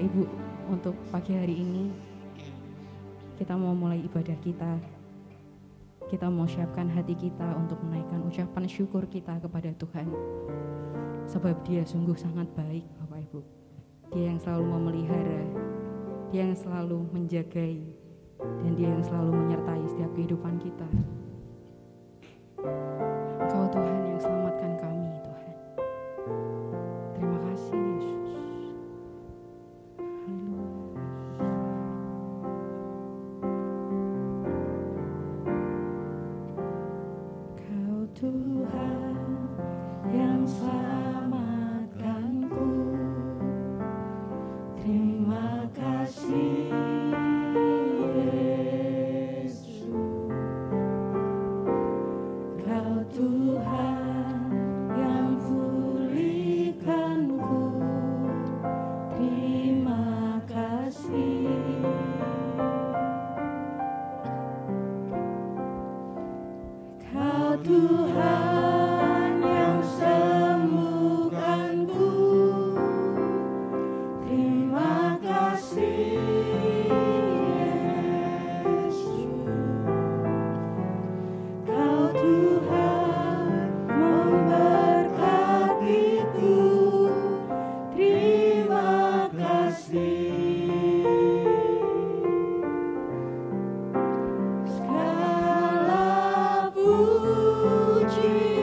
Ibu, untuk pagi hari ini kita mau mulai ibadah kita. Kita mau siapkan hati kita untuk menaikkan ucapan syukur kita kepada Tuhan. Sebab Dia sungguh sangat baik, Bapak Ibu. Dia yang selalu memelihara, Dia yang selalu menjagai, dan Dia yang selalu menyertai setiap kehidupan kita. Engkau Tuhan yang selamatkan kami, Tuhan. Terima kasih Yesus. Haleluya. Kau Tuhan yang selamatkanku. Terima kasih Yesus. Kau Tuhan yang pulihkanku. Terima kasih. Kau Tuhan yang sembuhkanku. Terima kasih Yesus. Kau Tuhan memberkatiku. Terima kasih. Segala puji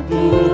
Dengan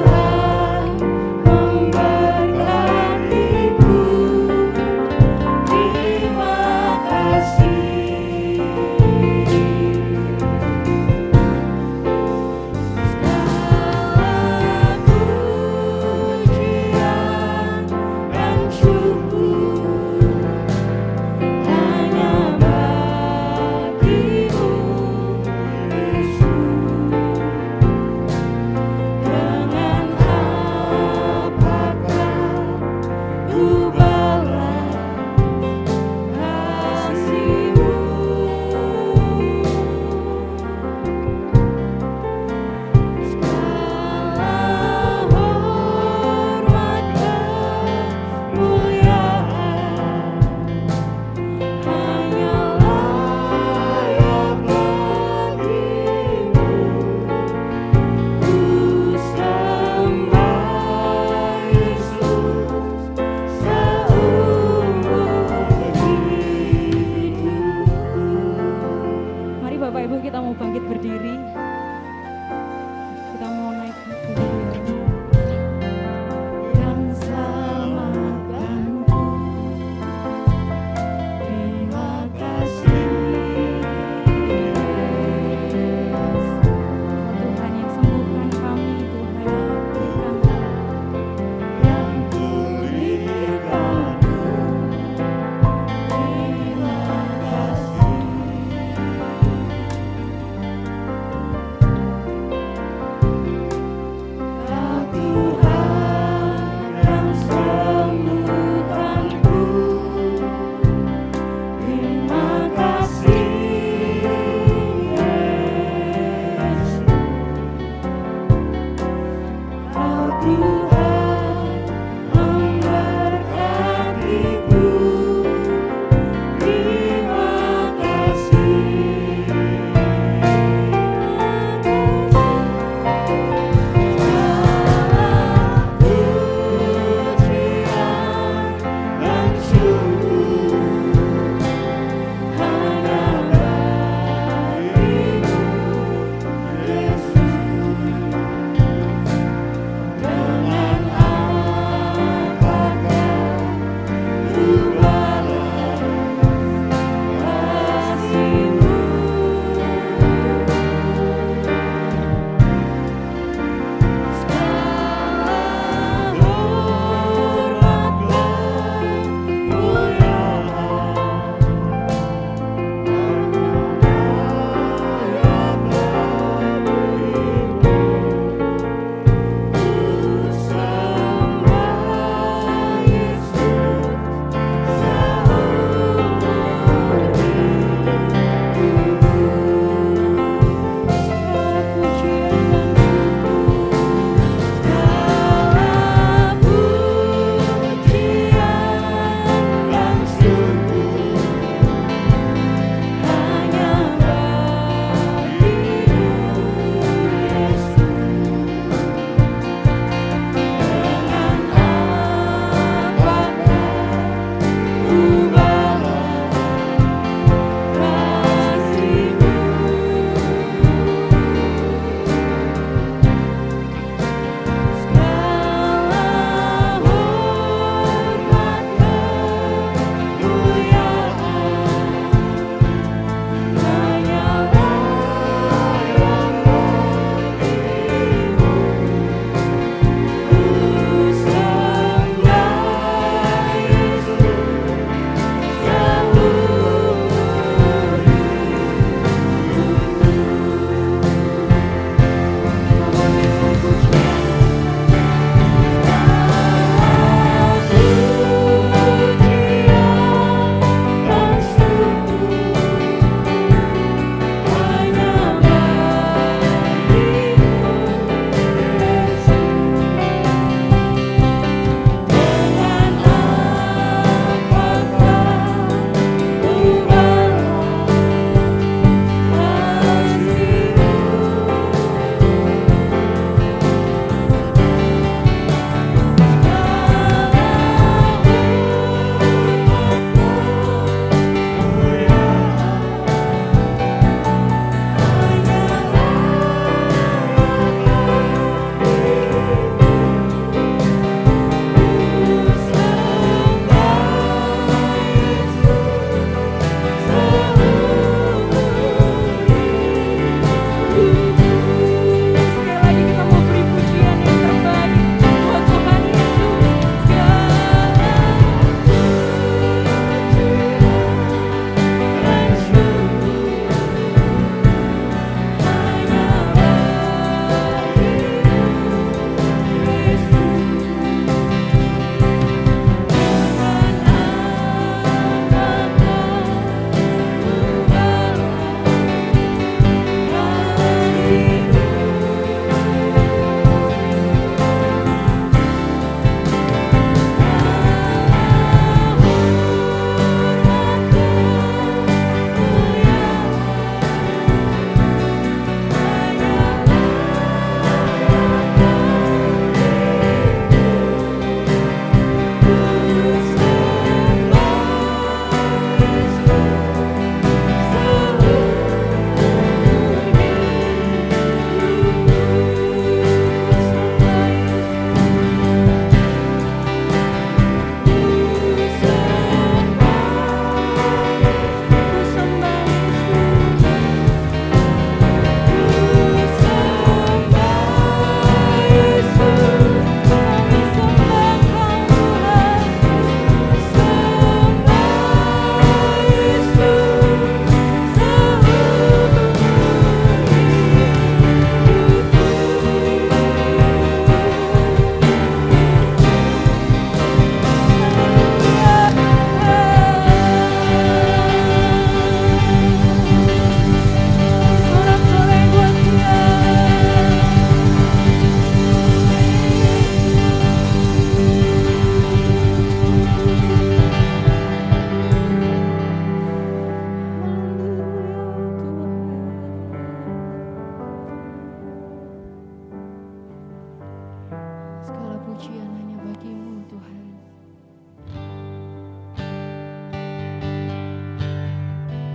Segala pujian hanya bagi-Mu Tuhan.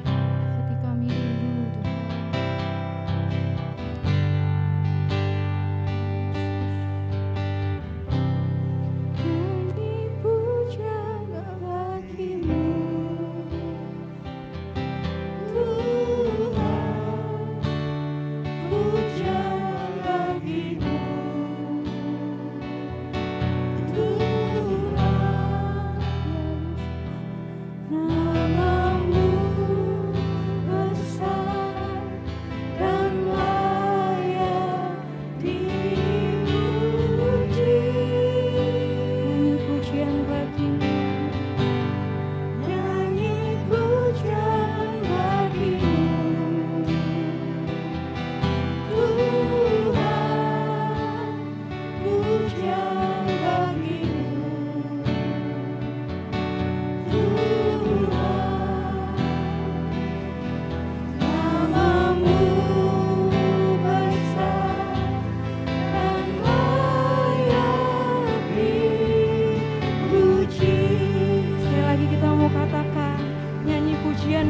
Hati kami rindu Tuhan. Nyanyi pujian bagi-Mu Tuhan, pujian bagi-Mu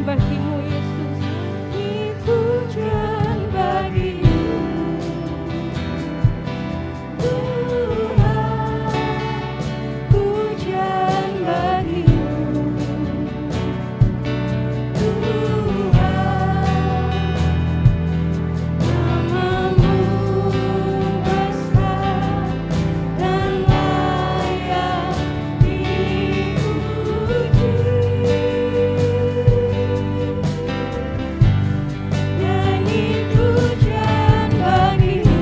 bagi-Mu Yesus, nyanyi pujian bagi-Mu Tuhan, pujian bagi-Mu Tuhan, nama-Mu besar dan layak dipuji. Nyanyi pujian bagi-Mu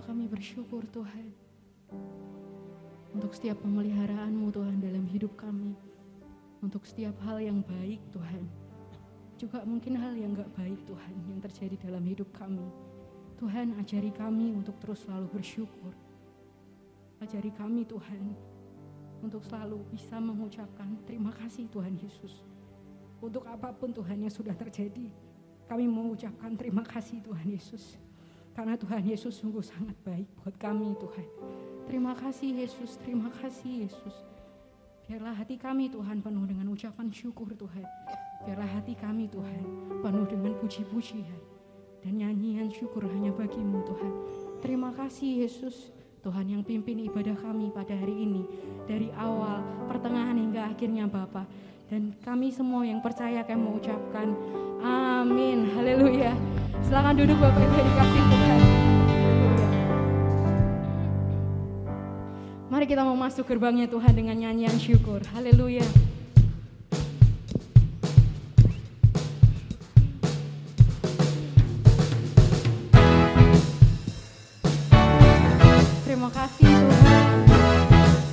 kami bersyukur Tuhan untuk setiap pemeliharaanmu Tuhan dalam hidup kami, untuk setiap hal yang baik Tuhan, juga mungkin hal yang gak baik Tuhan yang terjadi dalam hidup kami. Tuhan, ajari kami untuk terus selalu bersyukur. Ajari kami Tuhan untuk selalu bisa mengucapkan terima kasih Tuhan Yesus. Untuk apapun Tuhan yang sudah terjadi, kami mengucapkan terima kasih Tuhan Yesus. Karena Tuhan Yesus sungguh sangat baik buat kami Tuhan. Terima kasih Yesus, terima kasih Yesus. Biarlah hati kami Tuhan penuh dengan ucapan syukur Tuhan. Biarlah hati kami Tuhan penuh dengan puji-pujian dan nyanyian syukur hanya bagi-Mu Tuhan. Terima kasih Yesus, Tuhan yang pimpin ibadah kami pada hari ini. Dari awal, pertengahan hingga akhirnya Bapa. Dan kami semua yang percaya akan mengucapkan amin, haleluya. Silakan duduk Bapak Ibu yang dikasihi Tuhan. Mari kita mau masuk gerbangnya Tuhan dengan nyanyian syukur. Haleluya. Terima kasih Tuhan.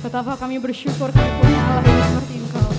Betapa kami bersyukur kami punya Allah yang seperti Engkau.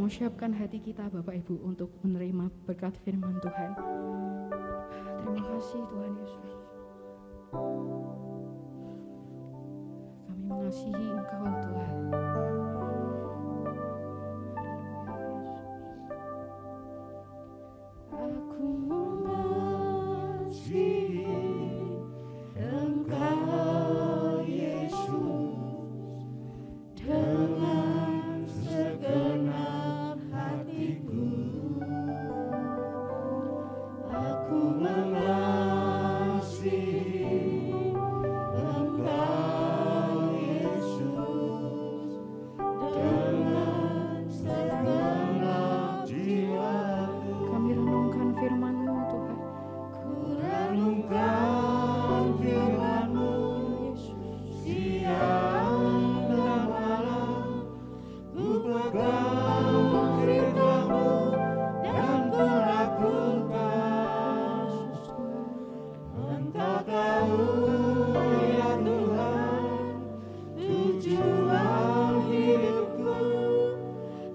mau siapkan hati kita Bapak Ibu untuk menerima berkat firman Tuhan. Terima kasih Tuhan Yesus. Kami mengasihi Engkau Tuhan. Aku mengasihi Engkau Yesus dengan segenap hatiku. Aku mengasihi Engkau Yesus dengan segenap jiwaku. Kami renungkan firman-Mu Tuhan. Ku renungkan firman-Mu siang dan malam. Ku pegang perintah-Mu dan ku lakukan. Engkau tahu ya Tuhan, tujuan hidupku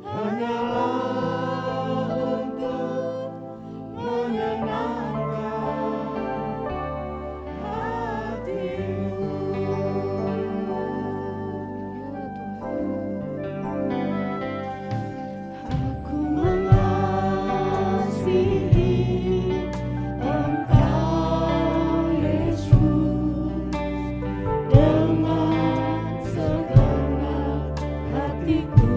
hanyalah untuk menyenangkan hati-Mu. Aku mengasihi Engkau Yesus dengan segenap hatiku.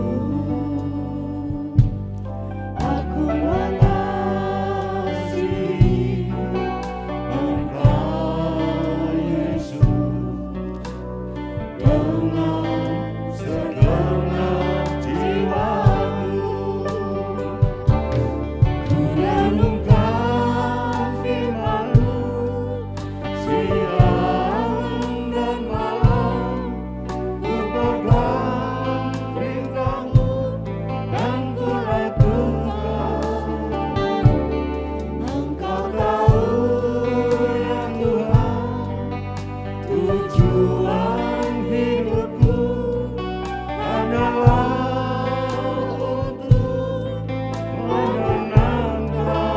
Aku mengasihi Engkau Yesus dengan segenap jiwaku. Ku renungkan firman-Mu siang dan malam. Ku pegang perintah-Mu dan ku lakukan. Engkau tahu ya Tuhan, tujuan hidupku hanyalah untuk menyenangkan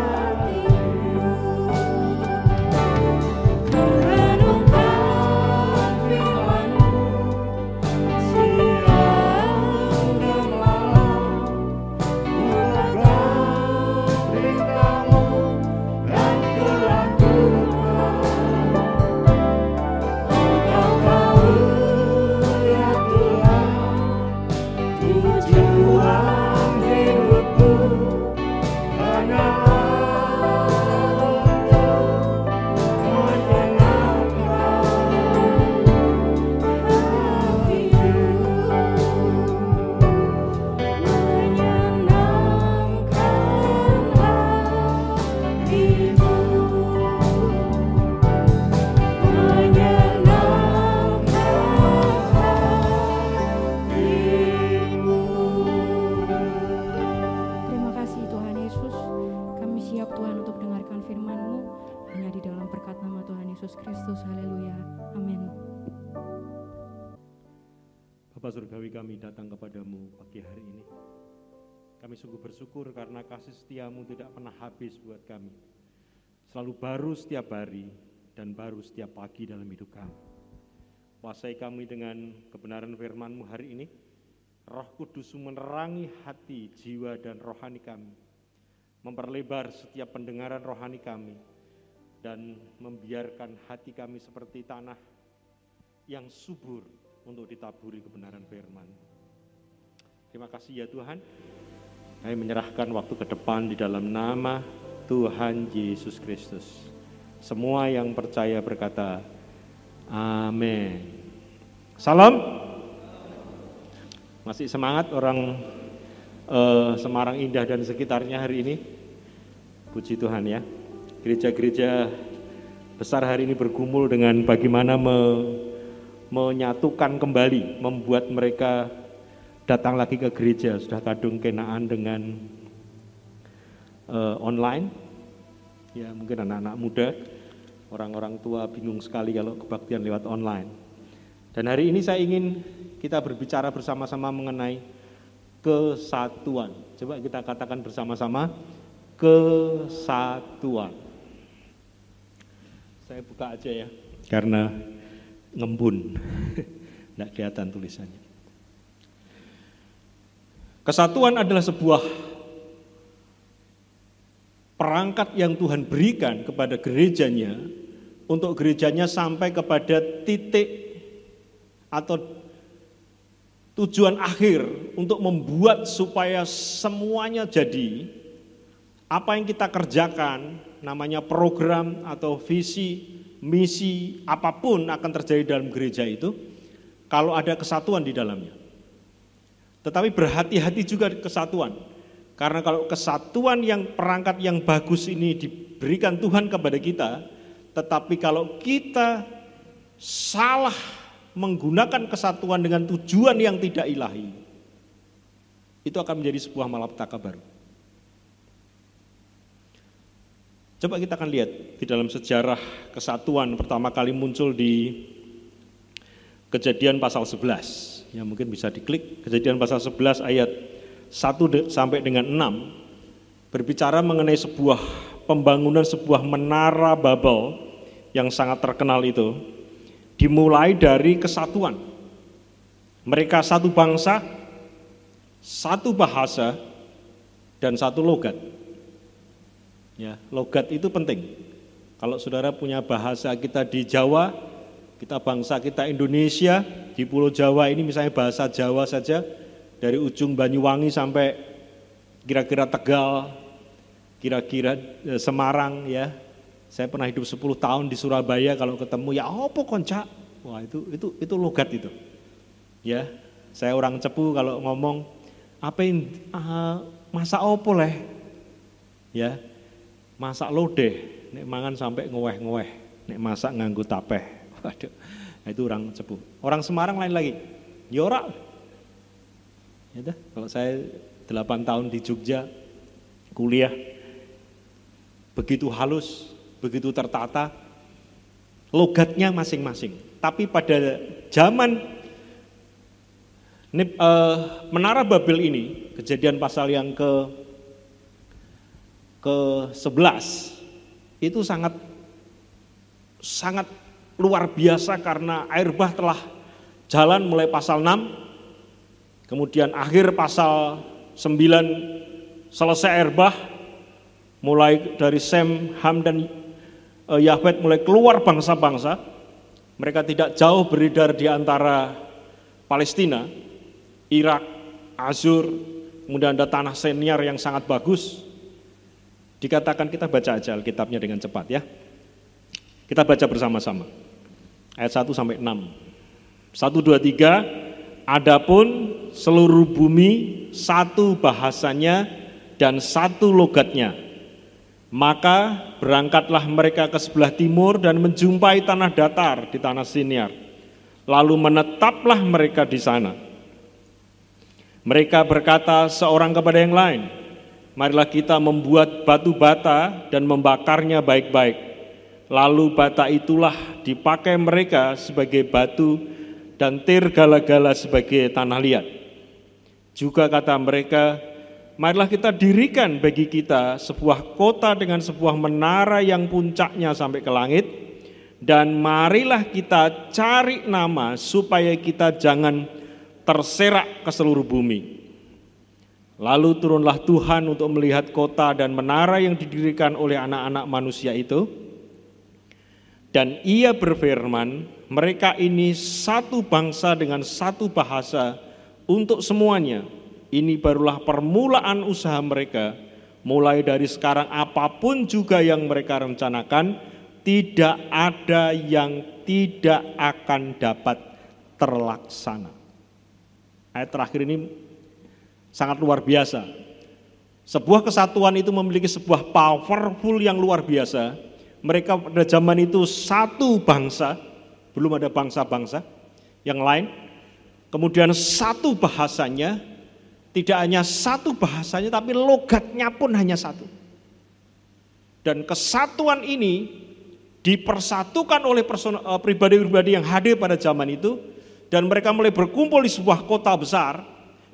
hati-Mu. Ku renungkan firman-Mu siang dan malam. Ku pegang perintah-Mu dan ku lakukan. Engkau tahu ya Tuhan, tujuan hidupku hanyalah untuk Terima kasih Tuhan Yesus. Kami siap Tuhan untuk dengarkan firman-Mu hanya di dalam berkat nama Tuhan Yesus Kristus. Haleluya. Amin. Bapa surgawi, kami datang kepadamu pagi hari ini. Kami sungguh bersyukur karena kasih setia-Mu tidak pernah habis buat kami. Selalu baru setiap hari dan baru setiap pagi dalam hidup kami. Kuasai kami dengan kebenaran firman-Mu hari ini. Roh Kudus menerangi hati, jiwa, dan rohani kami. Memperlebar setiap pendengaran rohani kami. Dan membiarkan hati kami seperti tanah yang subur untuk ditaburi kebenaran firman. Terima kasih ya Tuhan. Kami menyerahkan waktu ke depan di dalam nama Tuhan Yesus Kristus. Semua yang percaya berkata, amin. Salam. Masih semangat orang Semarang Indah dan sekitarnya hari ini? Puji Tuhan ya. Gereja-gereja besar hari ini bergumul dengan bagaimana menyatukan kembali, membuat mereka datang lagi ke gereja. Sudah kadung kenaan dengan online. Ya mungkin anak-anak muda, orang-orang tua bingung sekali kalau kebaktian lewat online. Dan hari ini saya ingin kita berbicara bersama-sama mengenai kesatuan. Coba kita katakan bersama-sama, kesatuan. Saya buka aja ya, karena ngembun, tidak kelihatan tulisannya. Kesatuan adalah sebuah perangkat yang Tuhan berikan kepada gerejanya, untuk gerejanya sampai kepada titik atau tujuan akhir untuk membuat supaya semuanya jadi. Apa yang kita kerjakan, namanya program atau visi, misi, apapun akan terjadi dalam gereja itu, kalau ada kesatuan di dalamnya. Tetapi berhati-hati juga kesatuan, karena kalau kesatuan yang perangkat yang bagus ini diberikan Tuhan kepada kita, tetapi kalau kita salah menggunakan kesatuan dengan tujuan yang tidak ilahi, itu akan menjadi sebuah malapetaka baru. Coba kita akan lihat di dalam sejarah kesatuan pertama kali muncul di Kejadian pasal 11. Ya, mungkin bisa diklik. Kejadian pasal 11 ayat 1 sampai dengan 6 berbicara mengenai sebuah pembangunan sebuah menara Babel yang sangat terkenal itu. Dimulai dari kesatuan. Mereka satu bangsa, satu bahasa, dan satu logat. Ya, logat itu penting. Kalau saudara punya bahasa kita di Jawa, kita bangsa kita Indonesia, di Pulau Jawa ini misalnya bahasa Jawa saja, dari ujung Banyuwangi sampai kira-kira Tegal, kira-kira Semarang ya. Saya pernah hidup 10 tahun di Surabaya, kalau ketemu ya opo konca. Wah, itu logat itu. Ya, saya orang Cepu kalau ngomong apa yang masak opo leh. Ya. Masak lodeh, nek mangan sampai ngoweh-ngoweh, nek masak nganggo tapeh. Waduh, nah itu orang Cepu. Orang Semarang lain lagi, yorak. Ya, kalau saya 8 tahun di Jogja, kuliah, begitu halus, begitu tertata, logatnya masing-masing. Tapi pada zaman Menara Babel ini, Kejadian pasal yang ke-11 itu sangat luar biasa, karena air bah telah jalan mulai pasal 6, kemudian akhir pasal 9 selesai air bah, mulai dari Sem, Ham dan Yahweh mulai keluar bangsa-bangsa. Mereka tidak jauh beredar di antara Palestina, Irak, Asur, kemudian ada tanah Seniar yang sangat bagus. Dikatakan, kita baca aja Alkitabnya dengan cepat ya. Kita baca bersama-sama. Ayat 1 sampai 6. 1, 2, 3. Adapun seluruh bumi satu bahasanya dan satu logatnya. Maka berangkatlah mereka ke sebelah timur dan menjumpai tanah datar di tanah Siniar. Lalu menetaplah mereka di sana. Mereka berkata seorang kepada yang lain, marilah kita membuat batu bata dan membakarnya baik-baik. Lalu bata itulah dipakai mereka sebagai batu dan tir gala-gala sebagai tanah liat. Juga kata mereka, marilah kita dirikan bagi kita sebuah kota dengan sebuah menara yang puncaknya sampai ke langit. Dan marilah kita cari nama supaya kita jangan terserak ke seluruh bumi. Lalu turunlah Tuhan untuk melihat kota dan menara yang didirikan oleh anak-anak manusia itu. Dan ia berfirman, mereka ini satu bangsa dengan satu bahasa untuk semuanya. Ini barulah permulaan usaha mereka. Mulai dari sekarang apapun juga yang mereka rencanakan, tidak ada yang tidak akan dapat terlaksana. Ayat terakhir ini sangat luar biasa. Sebuah kesatuan itu memiliki sebuah powerful yang luar biasa. Mereka pada zaman itu satu bangsa, belum ada bangsa-bangsa yang lain. Kemudian satu bahasanya, tidak hanya satu bahasanya tapi logatnya pun hanya satu. Dan kesatuan ini dipersatukan oleh pribadi-pribadi yang hadir pada zaman itu, dan mereka mulai berkumpul di sebuah kota besar.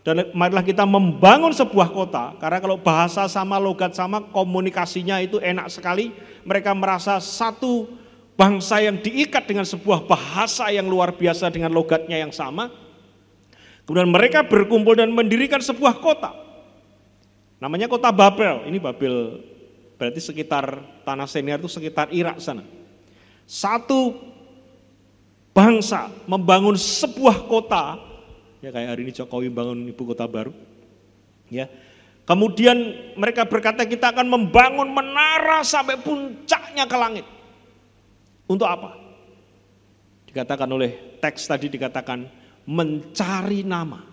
Dan marilah kita membangun sebuah kota, karena kalau bahasa sama, logat sama, komunikasinya itu enak sekali. Mereka merasa satu bangsa yang diikat dengan sebuah bahasa yang luar biasa dengan logatnya yang sama. Kemudian mereka berkumpul dan mendirikan sebuah kota. Namanya kota Babel. Ini Babel berarti sekitar tanah Senior itu sekitar Irak sana. Satu bangsa membangun sebuah kota, ya kayak hari ini Jokowi bangun ibu kota baru. Ya. Kemudian mereka berkata kita akan membangun menara sampai puncaknya ke langit. Untuk apa? Dikatakan oleh teks tadi dikatakan mencari nama.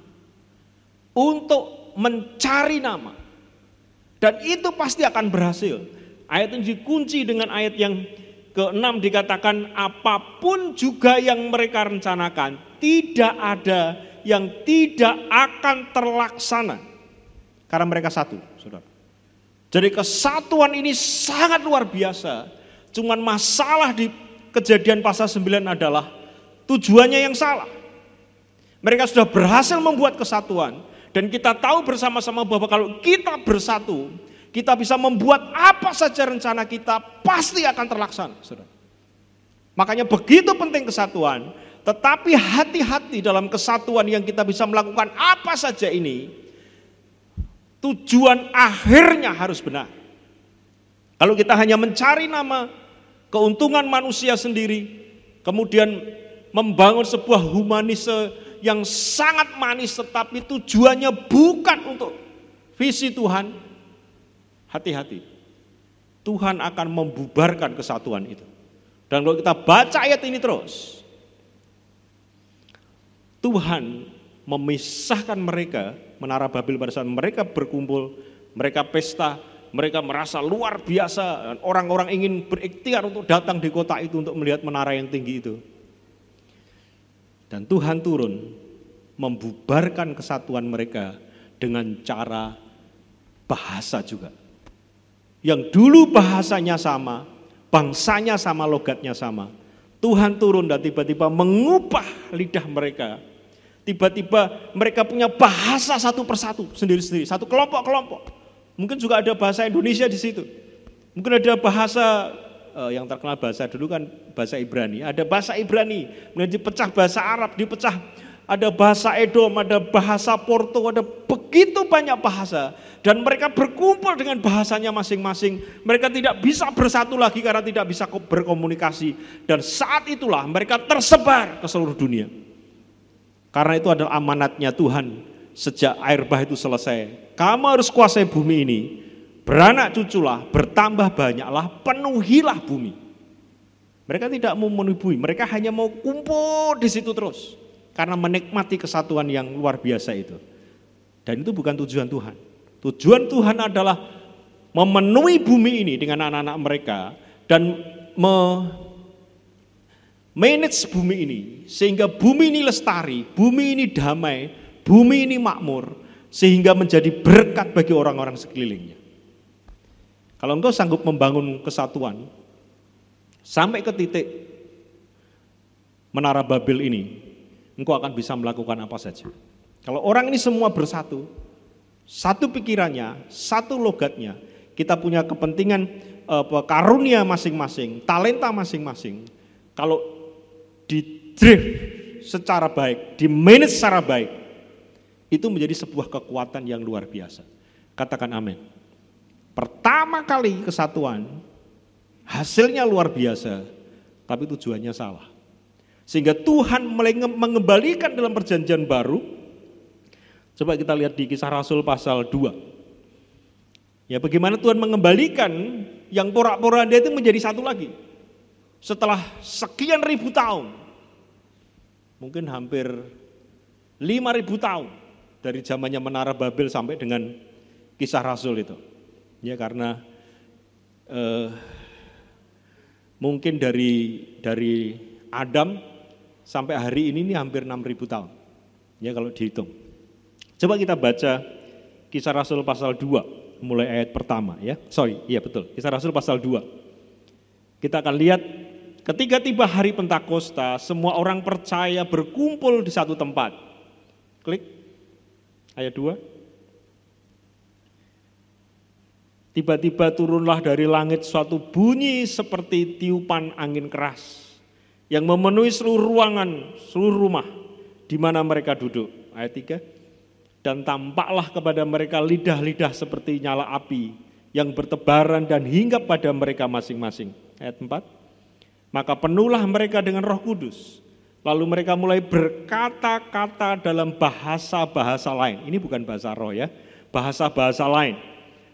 Untuk mencari nama. Dan itu pasti akan berhasil. Ayat ini dikunci dengan ayat yang ke-6 dikatakan apapun juga yang mereka rencanakan tidak ada yang tidak akan terlaksana. Karena mereka satu, saudara. Jadi kesatuan ini sangat luar biasa. Cuman masalah di Kejadian pasal 9 adalah tujuannya yang salah. Mereka sudah berhasil membuat kesatuan. Dan kita tahu bersama-sama bahwa kalau kita bersatu, kita bisa membuat apa saja rencana kita pasti akan terlaksana, saudara. Makanya begitu penting kesatuan, tetapi hati-hati dalam kesatuan yang kita bisa melakukan apa saja ini, tujuan akhirnya harus benar. Kalau kita hanya mencari nama, keuntungan manusia sendiri, kemudian membangun sebuah humanisme yang sangat manis tetapi tujuannya bukan untuk visi Tuhan, hati-hati. Tuhan akan membubarkan kesatuan itu. Dan kalau kita baca ayat ini terus, Tuhan memisahkan mereka, Menara Babel pada saat mereka berkumpul, mereka pesta, mereka merasa luar biasa, dan orang-orang ingin berikhtiar untuk datang di kota itu untuk melihat menara yang tinggi itu. Dan Tuhan turun membubarkan kesatuan mereka dengan cara bahasa juga. Yang dulu bahasanya sama, bangsanya sama, logatnya sama. Tuhan turun dan tiba-tiba mengubah lidah mereka. Tiba-tiba mereka punya bahasa satu persatu, sendiri-sendiri, satu kelompok-kelompok. Mungkin juga ada bahasa Indonesia di situ. Mungkin ada bahasa yang terkenal bahasa dulu kan bahasa Ibrani. Ada bahasa Ibrani, kemudian dipecah bahasa Arab, dipecah. Ada bahasa Edom, ada bahasa Porto, ada begitu banyak bahasa. Dan mereka berkumpul dengan bahasanya masing-masing. Mereka tidak bisa bersatu lagi karena tidak bisa berkomunikasi. Dan saat itulah mereka tersebar ke seluruh dunia. Karena itu adalah amanatnya Tuhan. Sejak air bah itu selesai, kamu harus kuasai bumi ini, beranak cuculah, bertambah banyaklah, penuhilah bumi. Mereka tidak mau memenuhi bumi, mereka hanya mau kumpul di situ terus, karena menikmati kesatuan yang luar biasa itu. Dan itu bukan tujuan Tuhan. Tujuan Tuhan adalah memenuhi bumi ini dengan anak-anak mereka dan manage bumi ini, sehingga bumi ini lestari, bumi ini damai, bumi ini makmur, sehingga menjadi berkat bagi orang-orang sekelilingnya. Kalau engkau sanggup membangun kesatuan, sampai ke titik Menara Babel ini, engkau akan bisa melakukan apa saja. Kalau orang ini semua bersatu, satu pikirannya, satu logatnya, kita punya kepentingan, karunia masing-masing, talenta masing-masing. Kalau di-drive secara baik, di-manage secara baik, itu menjadi sebuah kekuatan yang luar biasa. Katakan amin. Pertama kali kesatuan, hasilnya luar biasa, tapi tujuannya salah. Sehingga Tuhan mulai mengembalikan dalam perjanjian baru. Coba kita lihat di Kisah Rasul pasal 2. Ya, bagaimana Tuhan mengembalikan yang porak-poranda itu menjadi satu lagi. Setelah sekian ribu tahun, mungkin hampir 5.000 tahun, dari zamannya Menara Babel sampai dengan Kisah Rasul itu. Ya, karena mungkin dari Adam sampai hari ini hampir 6.000 tahun. Ya, kalau dihitung. Coba kita baca Kisah Rasul pasal 2 mulai ayat pertama ya. Kisah Rasul pasal 2. Kita akan lihat Ketika tiba hari Pentakosta, semua orang percaya berkumpul di satu tempat. Klik ayat 2. Tiba-tiba turunlah dari langit suatu bunyi seperti tiupan angin keras yang memenuhi seluruh ruangan, seluruh rumah di mana mereka duduk. Ayat 3. Dan tampaklah kepada mereka lidah-lidah seperti nyala api yang bertebaran dan hinggap pada mereka masing-masing. Ayat 4. Maka penuhlah mereka dengan Roh Kudus. Lalu mereka mulai berkata-kata dalam bahasa-bahasa lain. Ini bukan bahasa roh ya, bahasa-bahasa lain.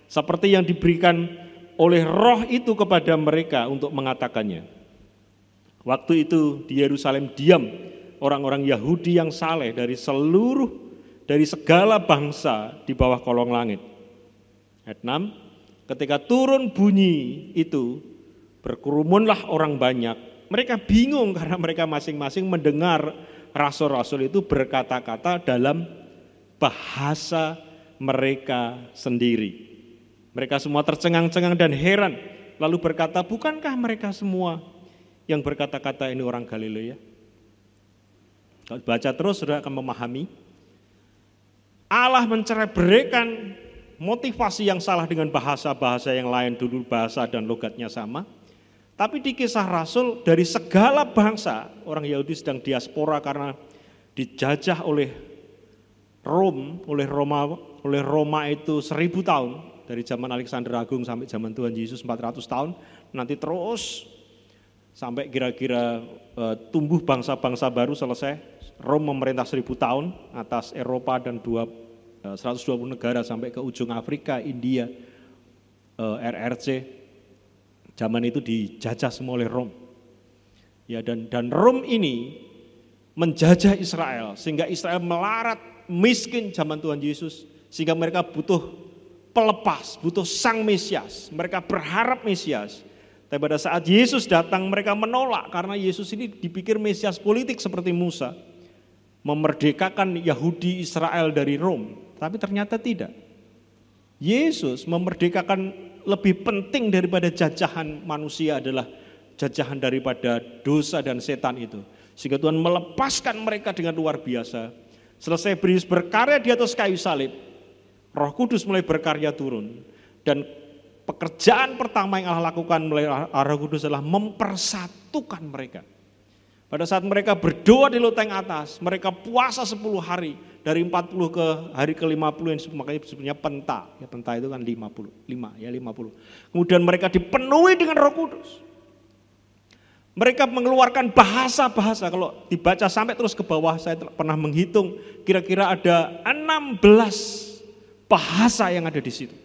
Seperti yang diberikan oleh Roh itu kepada mereka untuk mengatakannya. Waktu itu di Yerusalem diam orang-orang Yahudi yang saleh dari segala bangsa di bawah kolong langit. Ayat 6. Ketika turun bunyi itu, berkerumunlah orang banyak. Mereka bingung karena mereka masing-masing mendengar rasul-rasul itu berkata-kata dalam bahasa mereka sendiri. Mereka semua tercengang-cengang dan heran. Lalu berkata, bukankah mereka semua yang berkata-kata ini orang Galilea? Kalau baca terus sudah akan memahami. Allah mencerai-beraikan motivasi yang salah dengan bahasa-bahasa yang lain, dulu bahasa dan logatnya sama. Tapi di Kisah Rasul dari segala bangsa, orang Yahudi sedang diaspora karena dijajah oleh Roma itu 1000 tahun, dari zaman Alexander Agung sampai zaman Tuhan Yesus 400 tahun, nanti terus sampai kira-kira tumbuh bangsa-bangsa baru selesai. Roma memerintah 1000 tahun atas Eropa dan 120 negara sampai ke ujung Afrika, India, RRC. Zaman itu dijajah semua oleh Rom. Ya, dan Rom ini menjajah Israel sehingga Israel melarat, miskin zaman Tuhan Yesus, sehingga mereka butuh pelepas, butuh sang Mesias. Mereka berharap Mesias. Tapi pada saat Yesus datang mereka menolak karena Yesus ini dipikir Mesias politik seperti Musa, memerdekakan Yahudi Israel dari Rom. Tapi ternyata tidak. Yesus memerdekakan, lebih penting daripada jajahan manusia adalah jajahan daripada dosa dan setan itu. Sehingga Tuhan melepaskan mereka dengan luar biasa. Selesai Yesus berkarya di atas kayu salib, Roh Kudus mulai berkarya turun. Dan pekerjaan pertama yang Allah lakukan melalui Roh Kudus adalah mempersatukan mereka. Pada saat mereka berdoa di loteng atas, mereka puasa 10 hari, dari 40 ke hari ke-50 yang makanya sebenarnya penta. Ya, penta itu kan 50. Kemudian mereka dipenuhi dengan Roh Kudus. Mereka mengeluarkan bahasa-bahasa, kalau dibaca sampai terus ke bawah, saya pernah menghitung, kira-kira ada 16 bahasa yang ada di situ.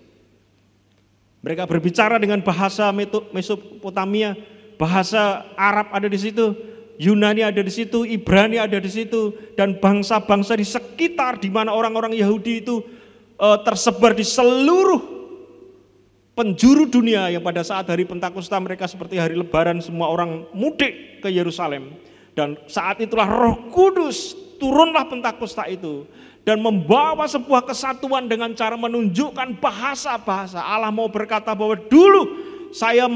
Mereka berbicara dengan bahasa Mesopotamia, bahasa Arab ada di situ, Yunani ada di situ, Ibrani ada di situ, dan bangsa-bangsa di sekitar di mana orang-orang Yahudi itu tersebar di seluruh penjuru dunia, yang pada saat hari Pentakosta mereka seperti hari Lebaran, semua orang mudik ke Yerusalem. Dan saat itulah Roh Kudus turunlah Pentakosta itu dan membawa sebuah kesatuan dengan cara menunjukkan bahasa-bahasa. Allah mau berkata bahwa dulu saya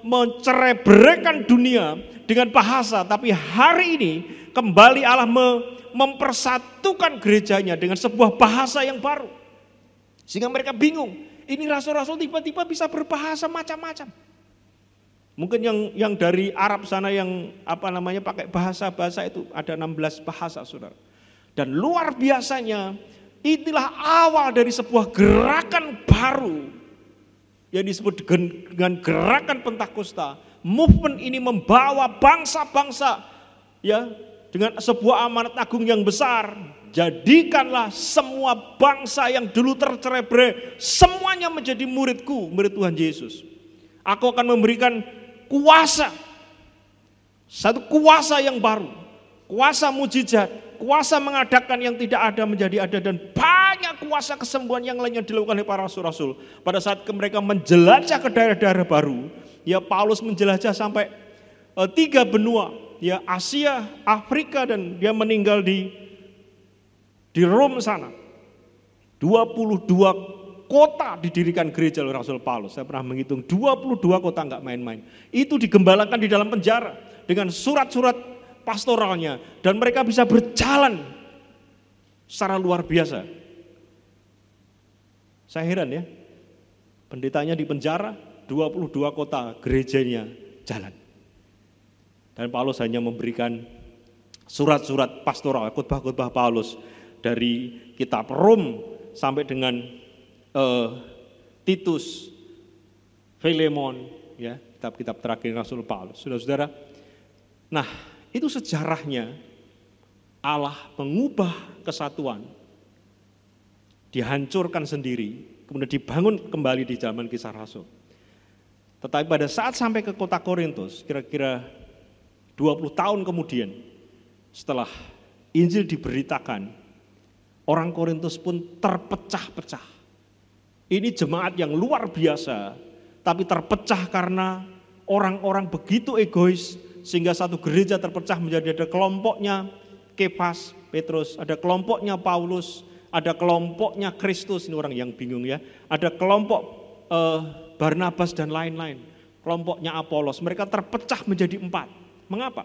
mencerai-beraikan dunia dengan bahasa, tapi hari ini kembali Allah mempersatukan gerejanya dengan sebuah bahasa yang baru. Sehingga mereka bingung, ini rasul-rasul tiba-tiba bisa berbahasa macam-macam. Mungkin yang dari Arab sana yang pakai bahasa-bahasa itu ada 16 bahasa, Saudara. Dan luar biasanya inilah awal dari sebuah gerakan baru yang disebut dengan gerakan Pentakosta. Movement ini membawa bangsa-bangsa ya dengan sebuah amanat agung yang besar. Jadikanlah semua bangsa yang dulu tercerai-berai semuanya menjadi muridku, murid Tuhan Yesus. Aku akan memberikan kuasa, satu kuasa yang baru, kuasa mujizat, kuasa mengadakan yang tidak ada menjadi ada, dan banyak kuasa kesembuhan yang lainnya dilakukan oleh para rasul-rasul. Pada saat mereka menjelajah ke daerah-daerah baru, ya Paulus menjelajah sampai 3 benua, ya Asia, Afrika, dan dia meninggal di Rom sana. 22 kota didirikan gereja oleh Rasul Paulus. Saya pernah menghitung 22 kota, enggak main-main. Itu digembalakan di dalam penjara. dengan surat-surat pastoralnya, dan mereka bisa berjalan secara luar biasa. Saya heran ya, pendetanya di penjara, 22 kota gerejanya jalan. Dan Paulus hanya memberikan surat-surat pastoral, khotbah-khotbah Paulus dari kitab Rom sampai dengan Titus, Filemon, ya, kitab-kitab terakhir Rasul Paulus. Saudara-saudara, nah itu sejarahnya Allah mengubah kesatuan, dihancurkan sendiri, kemudian dibangun kembali di zaman Kisah Rasul. Tetapi pada saat sampai ke kota Korintus, kira-kira 20 tahun kemudian setelah Injil diberitakan, orang Korintus pun terpecah-pecah. Ini jemaat yang luar biasa, tapi terpecah karena orang-orang begitu egois, sehingga satu gereja terpecah menjadi ada kelompoknya Kefas, Petrus, ada kelompoknya Paulus, ada kelompoknya Kristus, ini orang yang bingung ya, ada kelompok Barnabas dan lain-lain, kelompoknya Apolos, mereka terpecah menjadi 4. Mengapa?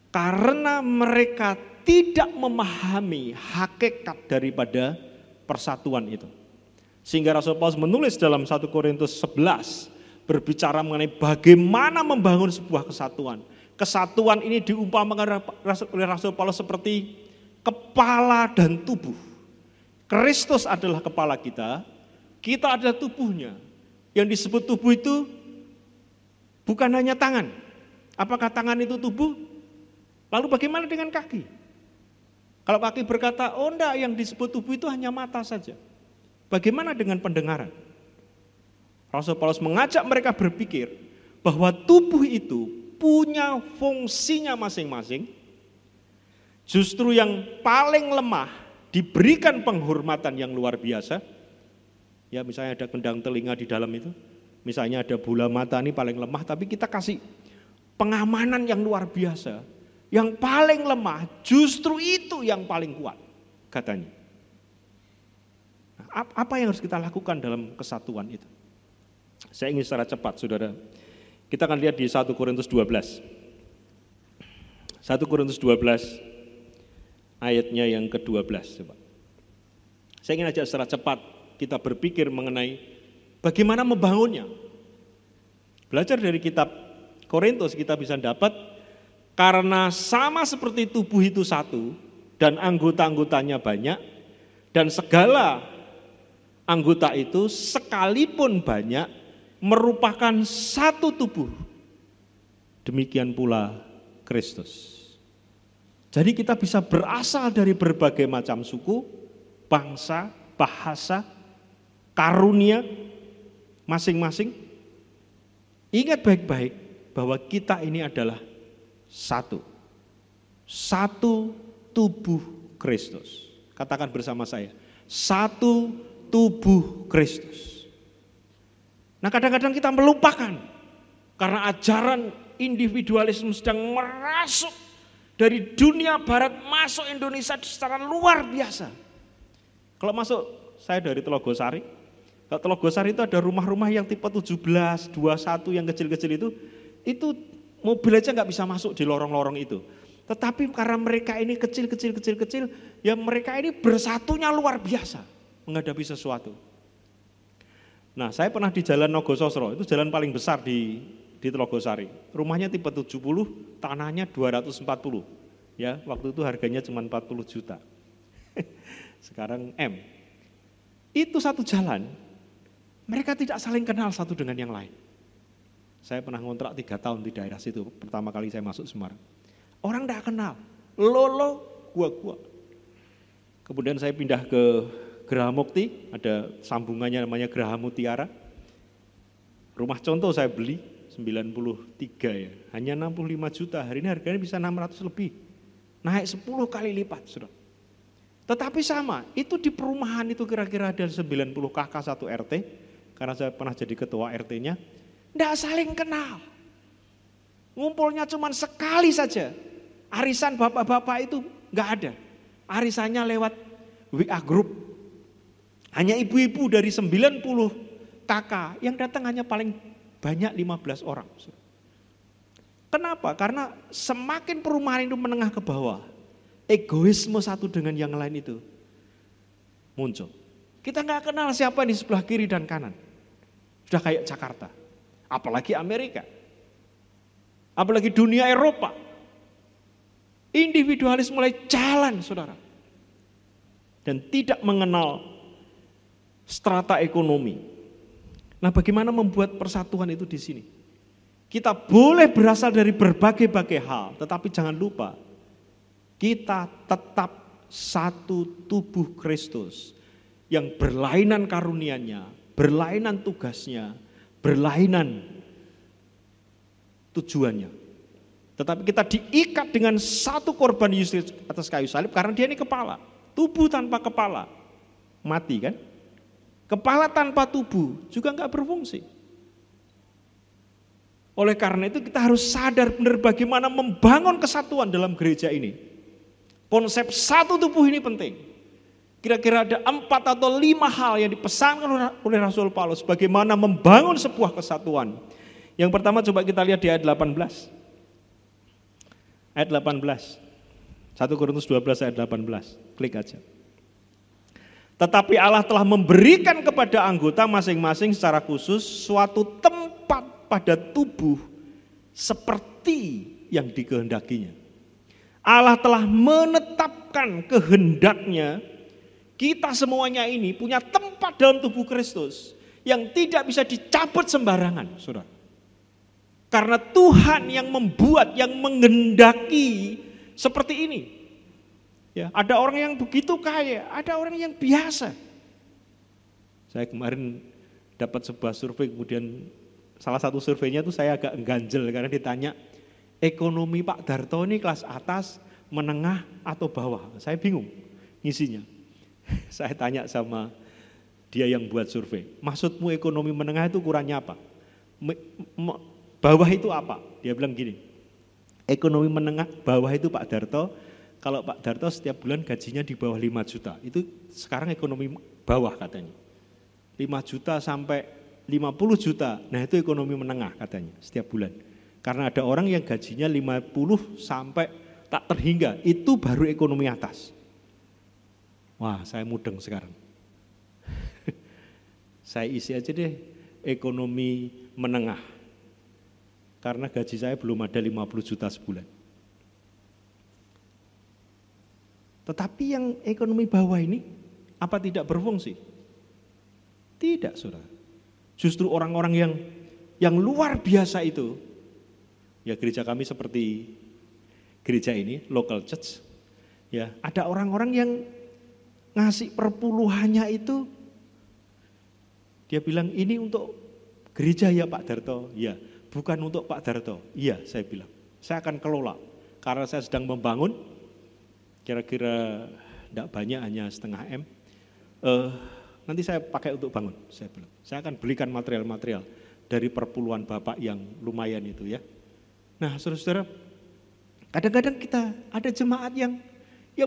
Karena mereka tidak memahami hakikat daripada persatuan itu. Sehingga Rasul Paulus menulis dalam 1 Korintus 11 berbicara mengenai bagaimana membangun sebuah kesatuan. Kesatuan ini diumpamakan oleh Rasul Paulus seperti kepala dan tubuh. Kristus adalah kepala kita adalah tubuhnya. Yang disebut tubuh itu bukan hanya tangan. Apakah tangan itu tubuh? Lalu bagaimana dengan kaki? Kalau kaki berkata, oh enggak, yang disebut tubuh itu hanya mata saja. Bagaimana dengan pendengaran? Rasul Paulus mengajak mereka berpikir bahwa tubuh itu punya fungsinya masing-masing. Justru yang paling lemah diberikan penghormatan yang luar biasa. Ya, misalnya ada gendang telinga di dalam itu, misalnya ada bola mata, ini paling lemah, tapi kita kasih pengamanan yang luar biasa. Yang paling lemah justru itu yang paling kuat, katanya. Nah, apa yang harus kita lakukan dalam kesatuan itu? Saya ingin secara cepat, saudara. Kita akan lihat di 1 Korintus 12. 1 Korintus 12 ayatnya yang ke-12. Coba. Saya ingin ajak secara cepat kita berpikir mengenai bagaimana membangunnya. Belajar dari kitab Korintus kita bisa dapat, karena sama seperti tubuh itu satu dan anggota-anggotanya banyak, dan segala anggota itu sekalipun banyak merupakan satu tubuh. Demikian pula Kristus. Jadi kita bisa berasal dari berbagai macam suku, bangsa, bahasa, karunia masing-masing. Ingat baik-baik bahwa kita ini adalah satu tubuh Kristus. Katakan bersama saya, satu tubuh Kristus. Nah, kadang-kadang kita melupakan karena ajaran individualisme sedang merasuk dari dunia barat masuk Indonesia secara luar biasa. Kalau masuk, saya dari Telogosari. Kalau Telogosari itu ada rumah-rumah yang tipe 17, 21 yang kecil-kecil itu mobil aja nggak bisa masuk di lorong-lorong itu. Tetapi karena mereka ini kecil, ya mereka ini bersatunya luar biasa menghadapi sesuatu. Nah, saya pernah di Jalan Nogososro, itu jalan paling besar di Telogosari. Rumahnya tipe 70, tanahnya 240. Ya, waktu itu harganya cuma 40 juta. Sekarang M. Itu satu jalan, mereka tidak saling kenal satu dengan yang lain. Saya pernah ngontrak 3 tahun di daerah situ, pertama kali saya masuk Semarang. Orang tidak kenal, lolo, gua. Kemudian saya pindah ke Geraha Mukti, ada sambungannya namanya Geraha Mutiara. Rumah contoh saya beli 93 ya, hanya 65 juta, hari ini harganya bisa 600 lebih. Naik 10 kali lipat, Saudara. Tetapi sama, itu di perumahan itu kira-kira ada 90 KK 1 RT, karena saya pernah jadi ketua RT-nya, tidak saling kenal. Ngumpulnya cuma sekali saja. Arisan bapak-bapak itu enggak ada. Arisannya lewat WA group. Hanya ibu-ibu dari 90 KK yang datang hanya paling banyak 15 orang. Kenapa? Karena semakin perumahan itu menengah ke bawah, egoisme satu dengan yang lain itu muncul. Kita nggak kenal siapa di sebelah kiri dan kanan. Sudah kayak Jakarta, apalagi Amerika, apalagi dunia Eropa. Individualis mulai jalan, saudara. Dan tidak mengenal strata ekonomi. Nah, bagaimana membuat persatuan itu di sini? Kita boleh berasal dari berbagai-bagai hal, tetapi jangan lupa, kita tetap satu tubuh Kristus yang berlainan karunia-Nya, berlainan tugasnya, berlainan tujuannya. Tetapi kita diikat dengan satu korban Yesus atas kayu salib karena dia ini kepala. Tubuh tanpa kepala mati kan? Kepala tanpa tubuh juga enggak berfungsi. Oleh karena itu kita harus sadar benar bagaimana membangun kesatuan dalam gereja ini. Konsep satu tubuh ini penting. Kira-kira ada 4 atau 5 hal yang dipesankan oleh Rasul Paulus bagaimana membangun sebuah kesatuan. Yang pertama coba kita lihat di ayat 18. Ayat 18. 1 Korintus 12 ayat 18. Klik aja. Tetapi Allah telah memberikan kepada anggota masing-masing secara khusus suatu tempat pada tubuh seperti yang dikehendakinya. Allah telah menetapkan kehendaknya kita semuanya ini punya tempat dalam tubuh Kristus yang tidak bisa dicabut sembarangan, saudara. Karena Tuhan yang membuat, yang menghendaki seperti ini. Ya, ada orang yang begitu kaya, ada orang yang biasa. Saya kemarin dapat sebuah survei, kemudian salah satu surveinya itu saya agak ganjel karena ditanya, ekonomi Pak Darto ini kelas atas, menengah atau bawah? Saya bingung ngisinya. Saya tanya sama dia yang buat survei, maksudmu ekonomi menengah itu ukurannya apa? Bawah itu apa? Dia bilang gini, ekonomi menengah bawah itu Pak Darto, kalau Pak Darto setiap bulan gajinya di bawah 5 juta, itu sekarang ekonomi bawah katanya. 5 juta sampai 50 juta, nah itu ekonomi menengah katanya setiap bulan. Karena ada orang yang gajinya 50 sampai tak terhingga, itu baru ekonomi atas. Wah, saya mudeng sekarang. Saya isi aja deh ekonomi menengah. Karena gaji saya belum ada 50 juta sebulan. Tetapi yang ekonomi bawah ini, apa tidak berfungsi? Tidak, saudara. Justru orang-orang yang luar biasa itu, ya gereja kami seperti gereja ini, local church, ya ada orang-orang yang ngasih perpuluhannya itu, dia bilang ini untuk gereja ya Pak Darto, ya bukan untuk Pak Darto, iya saya bilang, saya akan kelola, karena saya sedang membangun, kira-kira tidak banyak hanya setengah M, nanti saya pakai untuk bangun, saya bilang, saya akan belikan material-material dari perpuluhan Bapak yang lumayan itu ya. Nah saudara-saudara, kadang-kadang kita ada jemaat yang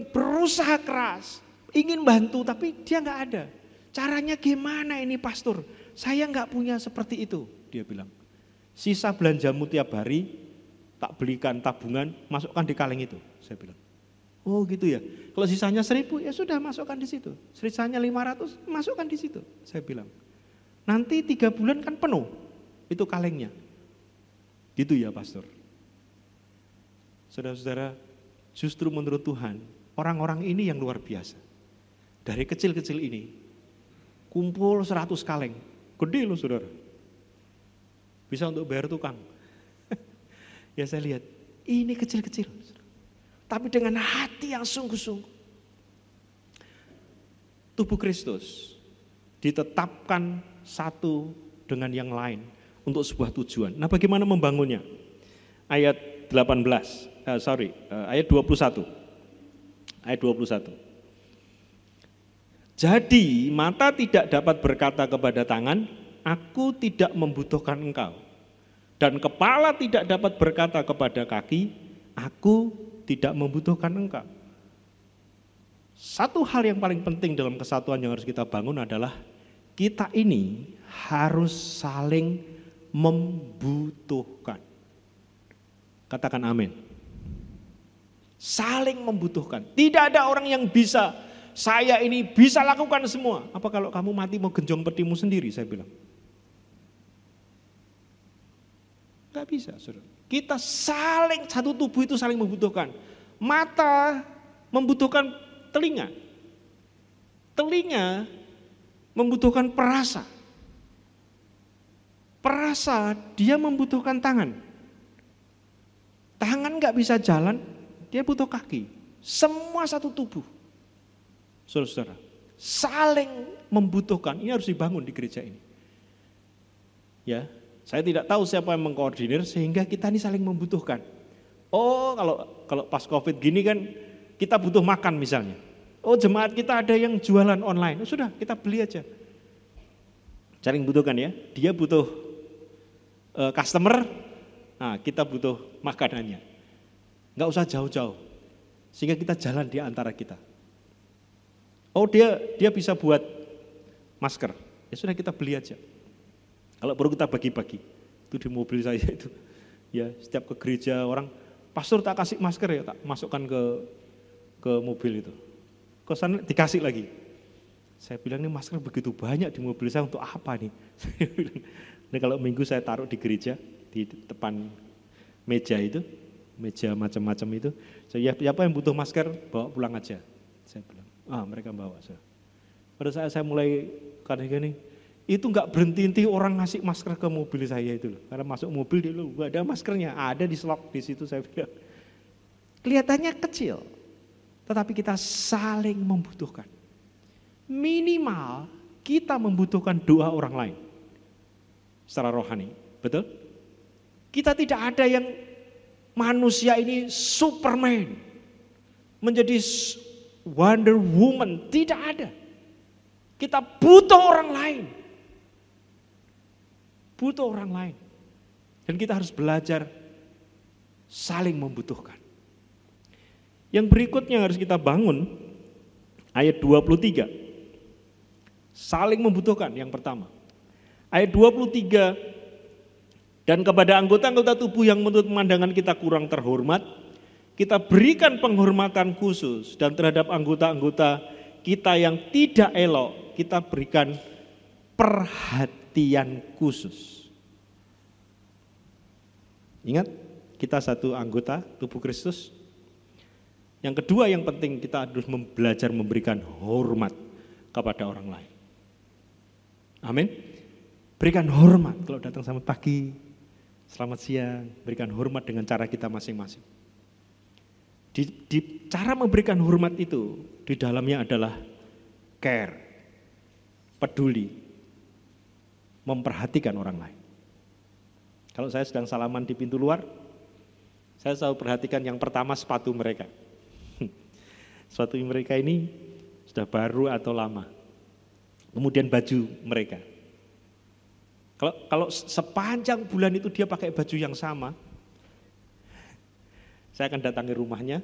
berusaha keras, ingin bantu tapi dia nggak ada. Caranya gimana ini pastor? Saya nggak punya seperti itu, dia bilang. Sisa belanjamu tiap hari tak belikan tabungan, masukkan di kaleng itu, saya bilang. Oh gitu ya. Kalau sisanya 1.000 ya sudah masukkan di situ. Sisanya 500 masukkan di situ, saya bilang. Nanti 3 bulan kan penuh itu kalengnya. Gitu ya pastor. Saudara-saudara, justru menurut Tuhan orang-orang ini yang luar biasa. Dari kecil-kecil ini, kumpul 100 kaleng, gede loh saudara. Bisa untuk bayar tukang. Ya saya lihat, ini kecil-kecil. Tapi dengan hati yang sungguh-sungguh. Tubuh Kristus ditetapkan satu dengan yang lain untuk sebuah tujuan. Nah bagaimana membangunnya? Ayat 21. Ayat 21. Jadi mata tidak dapat berkata kepada tangan, aku tidak membutuhkan engkau. Dan kepala tidak dapat berkata kepada kaki, aku tidak membutuhkan engkau. Satu hal yang paling penting dalam kesatuan yang harus kita bangun adalah kita ini harus saling membutuhkan. Katakan amin. Saling membutuhkan. Tidak ada orang yang bisa, saya ini bisa lakukan semua. Apa kalau kamu mati mau genjong petimu sendiri, saya bilang. Gak bisa, saudara. Kita saling, satu tubuh itu saling membutuhkan. Mata membutuhkan telinga. Telinga membutuhkan perasa. Perasa dia membutuhkan tangan. Tangan gak bisa jalan, dia butuh kaki. Semua satu tubuh. Saudara-saudara, saling membutuhkan. Ini harus dibangun di gereja ini. Ya, saya tidak tahu siapa yang mengkoordinir sehingga kita ini saling membutuhkan. Oh, kalau pas Covid gini kan kita butuh makan misalnya. Oh, jemaat kita ada yang jualan online. Oh, sudah, kita beli aja. Saling membutuhkan ya. Dia butuh customer, nah kita butuh makanannya. Nggak usah jauh-jauh, sehingga kita jalan di antara kita. Oh dia bisa buat masker, ya sudah kita beli aja. Kalau perlu kita bagi-bagi, itu di mobil saya itu. Ya setiap ke gereja orang, pastor tak kasih masker ya, tak masukkan ke mobil itu. Ke sana dikasih lagi. Saya bilang ini masker begitu banyak di mobil saya untuk apa nih? Saya bilang, nah kalau minggu saya taruh di gereja, di depan meja itu, meja macam-macam itu. Siapa yang butuh masker, bawa pulang aja. Saya bilang, mereka bawa. Pada saat saya mulai kadang-kadang itu enggak berhenti-henti orang ngasih masker ke mobil saya itu loh. Karena masuk mobil dia loh, enggak ada maskernya, ada di slot di situ saya bilang. Kelihatannya kecil, tetapi kita saling membutuhkan. Minimal kita membutuhkan doa orang lain secara rohani, betul? Kita tidak ada yang manusia ini Superman, menjadi Wonder Woman, tidak ada. Kita butuh orang lain. Butuh orang lain. Dan kita harus belajar saling membutuhkan. Yang berikutnya harus kita bangun, ayat 23. Saling membutuhkan yang pertama. Ayat 23, dan kepada anggota-anggota tubuh yang menurut pemandangan kita kurang terhormat, kita berikan penghormatan khusus, dan terhadap anggota-anggota kita yang tidak elok, kita berikan perhatian khusus. Ingat, kita satu anggota tubuh Kristus. Yang kedua yang penting, kita harus belajar memberikan hormat kepada orang lain. Amin. Berikan hormat kalau datang selamat pagi, selamat siang, berikan hormat dengan cara kita masing-masing. Di cara memberikan hormat itu, di dalamnya adalah care, peduli, memperhatikan orang lain. Kalau saya sedang salaman di pintu luar, saya selalu perhatikan yang pertama sepatu mereka. Sepatu mereka ini sudah baru atau lama. Kemudian baju mereka. Kalau sepanjang bulan itu dia pakai baju yang sama, saya akan datangi rumahnya,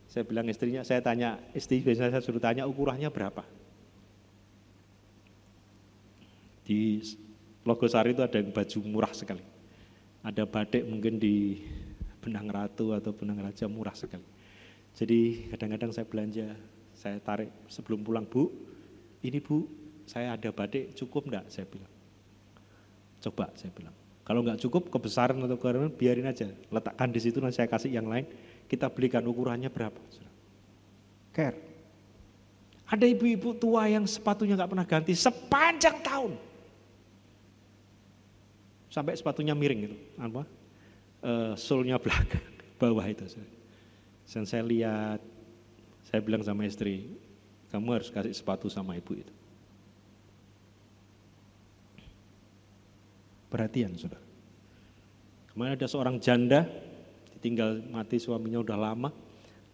saya bilang istrinya, saya tanya istri, biasanya saya suruh tanya ukurannya berapa. Di Logosari itu ada yang baju murah sekali. Ada batik mungkin di Benang Ratu atau Benang Raja murah sekali. Jadi kadang-kadang saya belanja, saya tarik sebelum pulang, Bu, ini Bu, saya ada batik cukup enggak? Saya bilang. Coba, saya bilang. Kalau enggak cukup, kebesaran atau kekurangan, biarin aja. Letakkan di situ, nanti saya kasih yang lain. Kita belikan ukurannya berapa. Care. Ada ibu-ibu tua yang sepatunya enggak pernah ganti sepanjang tahun. Sampai sepatunya miring gitu. Apa? Sole-nya belakang, bawah itu. Dan saya lihat, saya bilang sama istri, kamu harus kasih sepatu sama ibu itu. Perhatian, saudara. Kemarin ada seorang janda, ditinggal mati suaminya udah lama,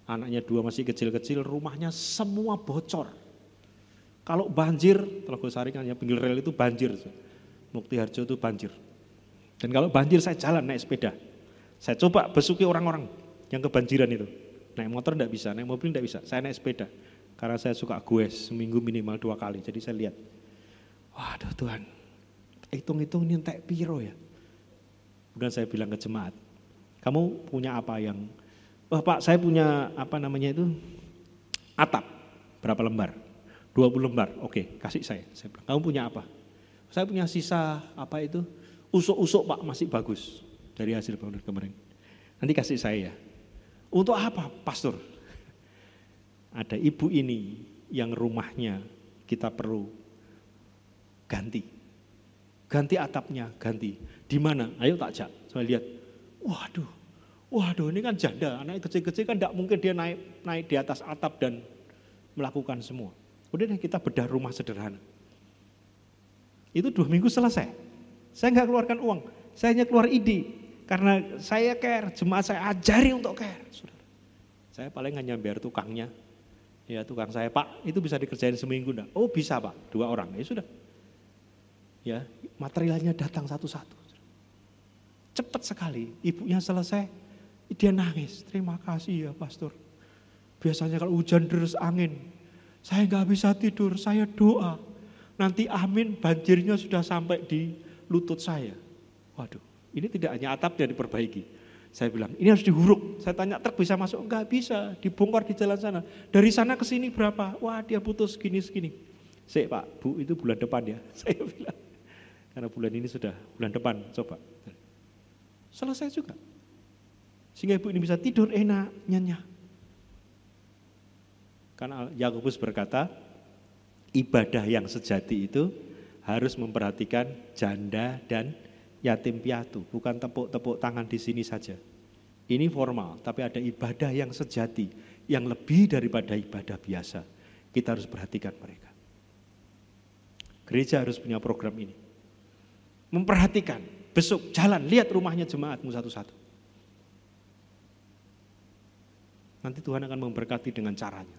anaknya 2 masih kecil-kecil, rumahnya semua bocor. Kalau banjir, Telogosari kan ya pinggir rel itu banjir, Muktiharjo itu banjir. Dan kalau banjir saya jalan naik sepeda, saya coba besuki orang-orang yang kebanjiran itu. Naik motor enggak bisa, naik mobil enggak bisa, saya naik sepeda. Karena saya suka goes, seminggu minimal 2 kali, jadi saya lihat, waduh Tuhan, hitung-hitung ini entek piro ya. Kemudian saya bilang ke jemaat, Kamu punya apa yang, Pak saya punya apa namanya itu, atap, berapa lembar? 20 lembar, oke kasih saya bilang, kamu punya apa? Saya punya sisa apa itu, usuk-usuk Pak masih bagus dari hasil bangunan kemarin. Nanti kasih saya ya. Untuk apa pastor? Ada ibu ini yang rumahnya kita perlu ganti atapnya, ganti. Di mana? Ayo tak jak, saya lihat. Waduh ini kan janda, anak kecil-kecil kan tidak mungkin dia naik di atas atap dan melakukan semua. Udah deh kita bedah rumah sederhana. Itu 2 minggu selesai. Saya nggak keluarkan uang, saya hanya keluar ide. Karena saya care, jemaat saya ajari untuk care. Saudara. Saya paling hanya bayar tukangnya. Ya tukang saya, Pak itu bisa dikerjain seminggu enggak? Oh bisa Pak, 2 orang, ya sudah. Ya materialnya datang satu-satu. Cepat sekali, ibunya selesai, dia nangis. Terima kasih ya pastor. Biasanya kalau hujan deras angin, saya nggak bisa tidur, saya doa. Nanti amin banjirnya sudah sampai di lutut saya. Waduh, ini tidak hanya atapnya diperbaiki. Saya bilang, ini harus dihuruk. Saya tanya, truk bisa masuk? Enggak bisa, dibongkar di jalan sana. Dari sana ke sini berapa? Wah dia putus segini. Sik Pak, Bu itu bulan depan ya. Saya bilang, karena bulan ini sudah bulan depan, coba. Selesai juga. Sehingga ibu ini bisa tidur enak, nyenyak. Karena Yakobus berkata, ibadah yang sejati itu harus memperhatikan janda dan yatim piatu, bukan tepuk-tepuk tangan di sini saja. Ini formal, tapi ada ibadah yang sejati, yang lebih daripada ibadah biasa. Kita harus perhatikan mereka. Gereja harus punya program ini. Memperhatikan, besok jalan, lihat rumahnya jemaatmu satu-satu. Nanti Tuhan akan memberkati dengan caranya.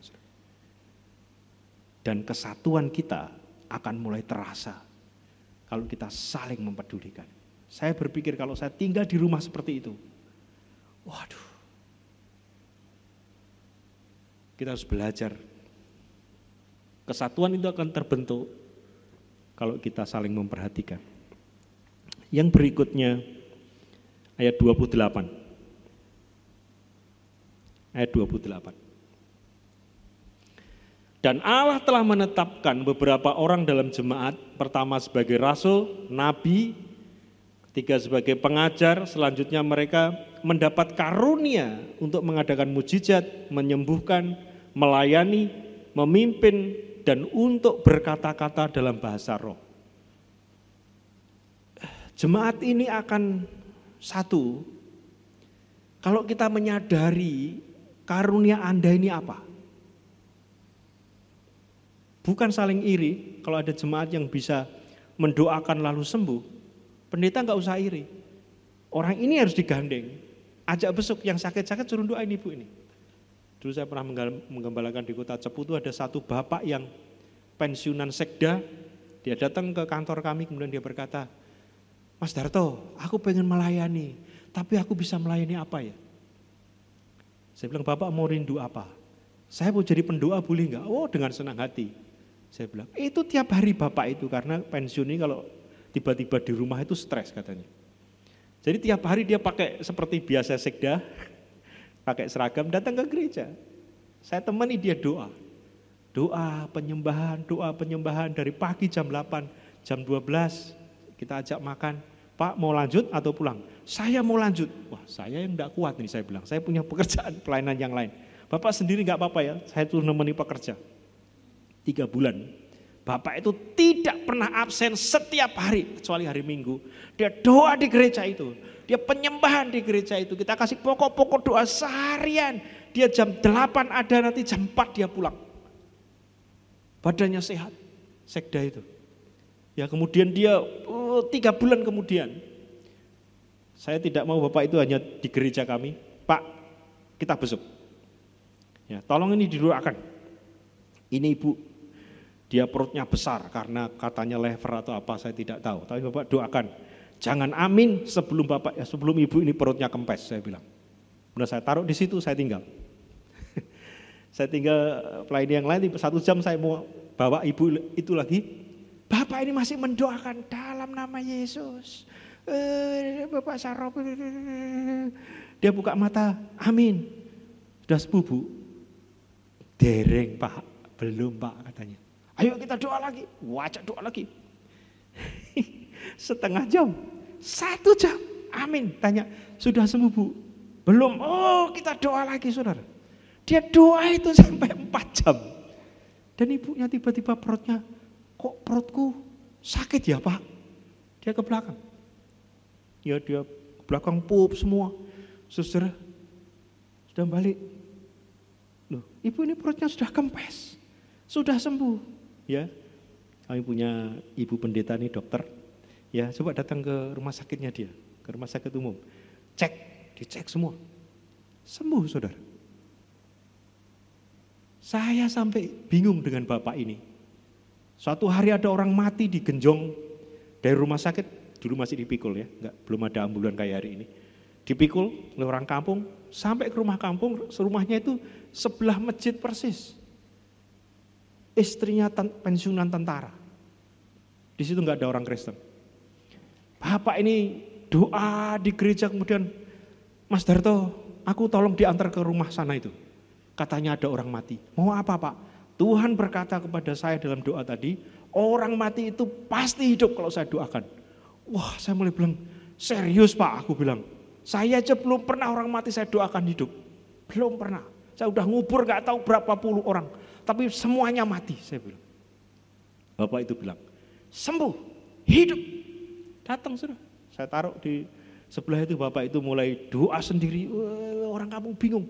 Dan kesatuan kita akan mulai terasa kalau kita saling mempedulikan. Saya berpikir kalau saya tinggal di rumah seperti itu, waduh, kita harus belajar. Kesatuan itu akan terbentuk kalau kita saling memperhatikan. Yang berikutnya, ayat 28. Ayat 28. Dan Allah telah menetapkan beberapa orang dalam jemaat, pertama sebagai rasul, nabi, ketiga sebagai pengajar, selanjutnya mereka mendapat karunia untuk mengadakan mujizat, menyembuhkan, melayani, memimpin, dan untuk berkata-kata dalam bahasa roh. Jemaat ini akan satu, kalau kita menyadari karunia Anda ini apa? Bukan saling iri, kalau ada jemaat yang bisa mendoakan lalu sembuh, pendeta nggak usah iri. Orang ini harus digandeng, ajak besuk, yang sakit-sakit suruh doain ibu ini. Dulu saya pernah menggembalakan di kota Cepu itu ada satu bapak yang pensiunan sekda, dia datang ke kantor kami kemudian dia berkata, Mas Darto, aku pengen melayani, tapi aku bisa melayani apa ya? Saya bilang, Bapak mau rindu apa? Saya mau jadi pendoa boleh nggak? Oh dengan senang hati. Saya bilang, itu tiap hari Bapak itu, karena pensiun ini kalau tiba-tiba di rumah itu stres katanya. Jadi tiap hari dia pakai seperti biasa sekda, pakai seragam, datang ke gereja. Saya temani dia doa. Doa penyembahan dari pagi jam 8, jam 12, kita ajak makan. Pak mau lanjut atau pulang? Saya mau lanjut. Wah saya yang enggak kuat nih saya bilang, saya punya pekerjaan pelayanan yang lain. Bapak sendiri enggak apa-apa ya, saya tuh nemeni pekerja. 3 bulan, Bapak itu tidak pernah absen setiap hari, kecuali hari Minggu. Dia doa di gereja itu, dia penyembahan di gereja itu, kita kasih pokok-pokok doa seharian. Dia jam 8 ada, nanti jam 4 dia pulang. Badannya sehat, sekda itu. Ya kemudian dia 3 bulan kemudian, saya tidak mau Bapak itu hanya di gereja kami, Pak kita besuk. Ya, tolong ini didoakan. Ini ibu, dia perutnya besar karena katanya lever atau apa saya tidak tahu. Tapi Bapak doakan, jangan amin sebelum Bapak sebelum ibu ini perutnya kempes, saya bilang. Udah saya taruh di situ, saya tinggal. Saya tinggal pelayan yang lain 1 jam saya mau bawa ibu itu lagi. Bapak ini masih mendoakan dalam nama Yesus. Bapak sarop Dia buka mata, amin. Sudah sembuh, Bu? Dereng, Pak. Belum, Pak, katanya. Ayo kita doa lagi. Wajak doa lagi. Setengah jam, 1 jam, amin. Tanya, sudah sembuh, Bu? Belum. Oh, kita doa lagi, saudara. Dia doa itu sampai 4 jam. Dan ibunya tiba-tiba perutnya, kok perutku sakit ya, Pak? Dia ke belakang. Ya, dia ke belakang pup semua. Saudara, sudah balik. Loh, ibu ini perutnya sudah kempes, sudah sembuh. Ya, kami punya ibu pendeta nih, dokter. Ya, coba datang ke rumah sakitnya dia, ke rumah sakit umum. Dicek semua. Sembuh, saudara. Saya sampai bingung dengan bapak ini. Suatu hari ada orang mati digenjong dari rumah sakit, dulu masih dipikul ya, belum ada ambulan kayak hari ini. Dipikul oleh orang kampung, sampai ke rumah kampung, rumahnya itu sebelah masjid persis. Istrinya pensiunan tentara. Di situ nggak ada orang Kristen. Bapak ini doa di gereja, kemudian, Mas Darto, aku tolong diantar ke rumah sana itu. Katanya ada orang mati. Mau apa, Pak? Tuhan berkata kepada saya dalam doa tadi, orang mati itu pasti hidup kalau saya doakan. Wah, saya mulai bilang, serius, Pak? Aku bilang, saya aja belum pernah orang mati saya doakan hidup. Belum pernah. Saya udah ngubur gak tahu berapa puluh orang, tapi semuanya mati, saya bilang. Bapak itu bilang, sembuh, hidup. Datang, sudah. Saya taruh di sebelah itu, bapak itu mulai doa sendiri. Orang kampung bingung.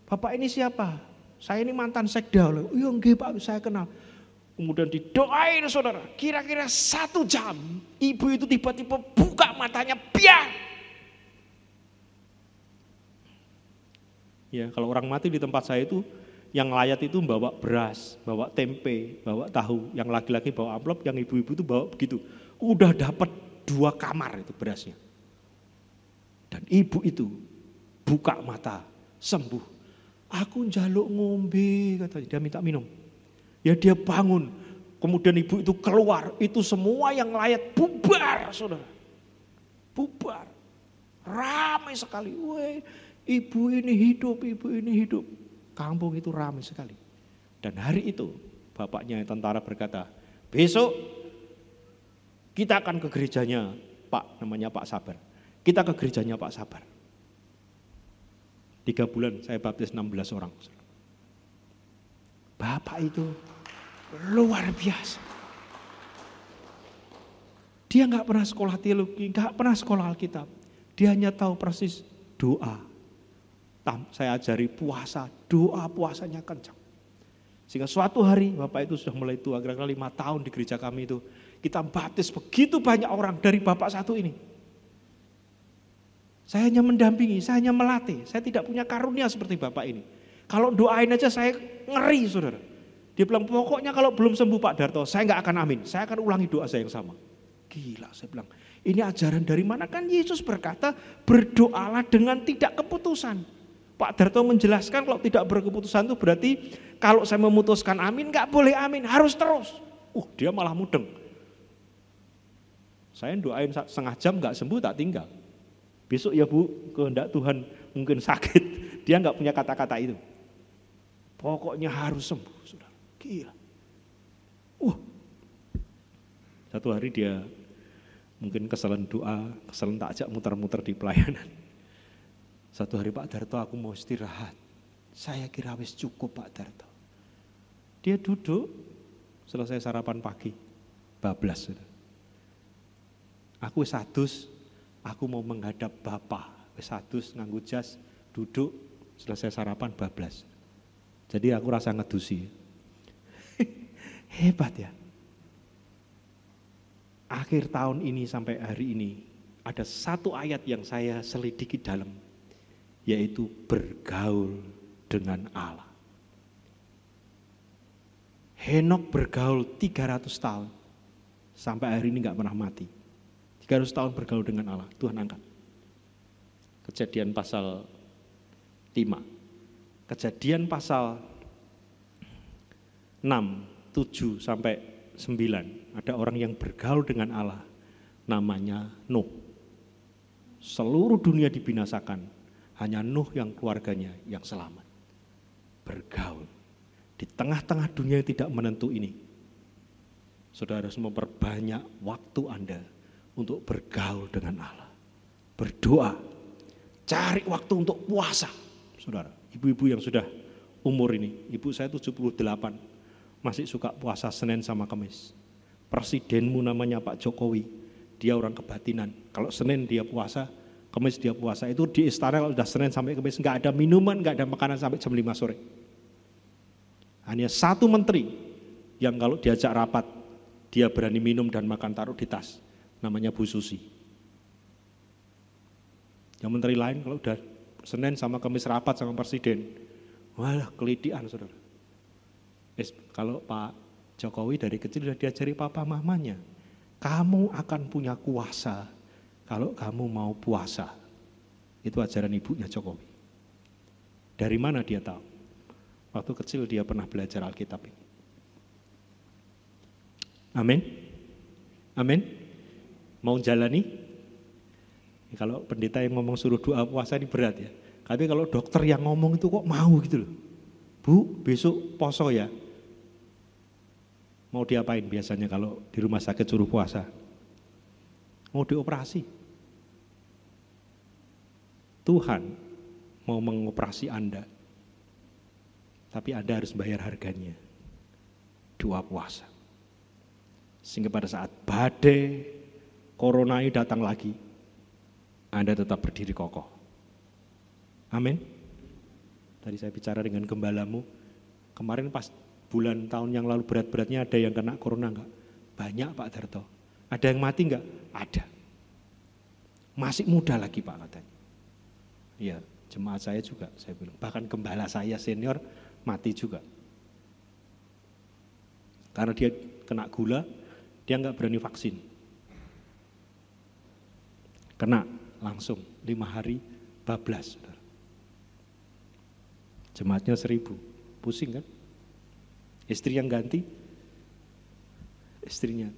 Bapak ini siapa? Saya ini mantan sekda. Iya nggih Pak, saya kenal. Kemudian didoain, saudara. Kira-kira 1 jam, ibu itu tiba-tiba buka matanya, biar. Ya, kalau orang mati di tempat saya itu, yang layat itu bawa beras, bawa tempe, bawa tahu. Yang laki-laki bawa amplop, yang ibu-ibu itu bawa begitu. Udah dapat 2 kamar itu berasnya. Dan ibu itu buka mata, sembuh. Aku njaluk ngombe, katanya, dia minta minum. Ya dia bangun, kemudian ibu itu keluar, itu semua yang layat bubar, saudara. Bubar, ramai sekali. Weh, ibu ini hidup, ibu ini hidup. Kampung itu ramai sekali. Dan hari itu bapaknya tentara berkata, besok kita akan ke gerejanya Pak, namanya Pak Sabar. Kita ke gerejanya Pak Sabar. 3 bulan saya baptis 16 orang. Bapak itu luar biasa. Dia gak pernah sekolah teologi, gak pernah sekolah Alkitab. Dia hanya tahu persis doa. Saya ajari puasa, doa puasanya kencang. Sehingga suatu hari Bapak itu sudah mulai tua, kira-kira 5 tahun di gereja kami itu. Kita baptis begitu banyak orang dari Bapak satu ini. Saya hanya mendampingi, saya hanya melatih. Saya tidak punya karunia seperti Bapak ini. Kalau doain aja saya ngeri, saudara. Dia bilang, pokoknya kalau belum sembuh Pak Darto, saya gak akan amin. Saya akan ulangi doa saya yang sama. Gila, saya bilang. Ini ajaran dari mana? Kan Yesus berkata, berdoalah dengan tidak keputusan. Pak Darto menjelaskan kalau tidak berkeputusan itu berarti kalau saya memutuskan amin, gak boleh amin, harus terus. Dia malah mudeng. Saya doain 1,5 jam gak sembuh, tak tinggal. Besok ya Bu, kehendak Tuhan mungkin sakit. Dia gak punya kata-kata itu. Pokoknya harus sembuh, saudara. Gila. Satu hari dia mungkin keselan doa, keselan tak ajak muter-muter di pelayanan. Satu hari, Pak Darto, aku mau istirahat. Saya kira wis cukup Pak Darto. Dia duduk, selesai sarapan pagi, bablas. Saudara. Aku wis adus, aku mau menghadap Bapak. Wis adus, nganggo jas, duduk, selesai sarapan, bablas. Jadi aku rasa ngedusi. Hebat ya. Akhir tahun ini sampai hari ini, ada 1 ayat yang saya selidiki dalam, yaitu bergaul dengan Allah. Henok bergaul 300 tahun, sampai hari ini gak pernah mati. 300 tahun bergaul dengan Allah, Tuhan angkat. Kejadian pasal 5. Kejadian pasal 6, 7 sampai 9. Ada orang yang bergaul dengan Allah, namanya Nuh. Seluruh dunia dibinasakan, Hanya Nuh yang keluarganya yang selamat. Bergaul. Di tengah-tengah dunia yang tidak menentu ini, saudara harus memperbanyak waktu Anda untuk bergaul dengan Allah. Berdoa. Cari waktu untuk puasa. Saudara, ibu-ibu yang sudah umur ini, ibu saya 78, masih suka puasa Senin sama Kamis. Presidenmu namanya Pak Jokowi, dia orang kebatinan. Kalau Senin dia puasa, Kamis dia puasa. Itu di istana kalau udah Senin sampai Kamis, nggak ada minuman, nggak ada makanan sampai jam 5 sore. Hanya satu menteri yang kalau diajak rapat, dia berani minum dan makan taruh di tas. Namanya Bu Susi. Yang menteri lain kalau udah Senin sama Kamis rapat sama presiden, walah kelidian saudara. Kalau Pak Jokowi dari kecil sudah diajari papa mamanya, kamu akan punya kuasa kalau kamu mau puasa. Itu ajaran ibunya Jokowi. Dari mana dia tahu? Waktu kecil dia pernah belajar Alkitab. Amin. Amin. Mau jalani? Kalau pendeta yang ngomong suruh doa puasa ini berat ya. Tapi kalau dokter yang ngomong itu kok mau gitu loh. Bu, besok poso ya. Mau diapain biasanya kalau di rumah sakit suruh puasa? Mau dioperasi. Tuhan mau mengoperasi Anda. Tapi Anda harus bayar harganya. Doa puasa. Sehingga pada saat badai corona ini datang lagi, Anda tetap berdiri kokoh. Amin. Tadi saya bicara dengan gembalamu, kemarin pas bulan tahun yang lalu berat-beratnya ada yang kena corona enggak? Banyak Pak Darto. Ada yang mati enggak? Ada. Masih muda lagi Pak katanya. Iya, jemaat saya juga, saya bilang. Bahkan gembala saya senior mati juga. Karena dia kena gula, dia enggak berani vaksin. Kena langsung 5 hari bablas. Saudara. Jemaatnya 1000, pusing kan? Istri yang ganti, istrinya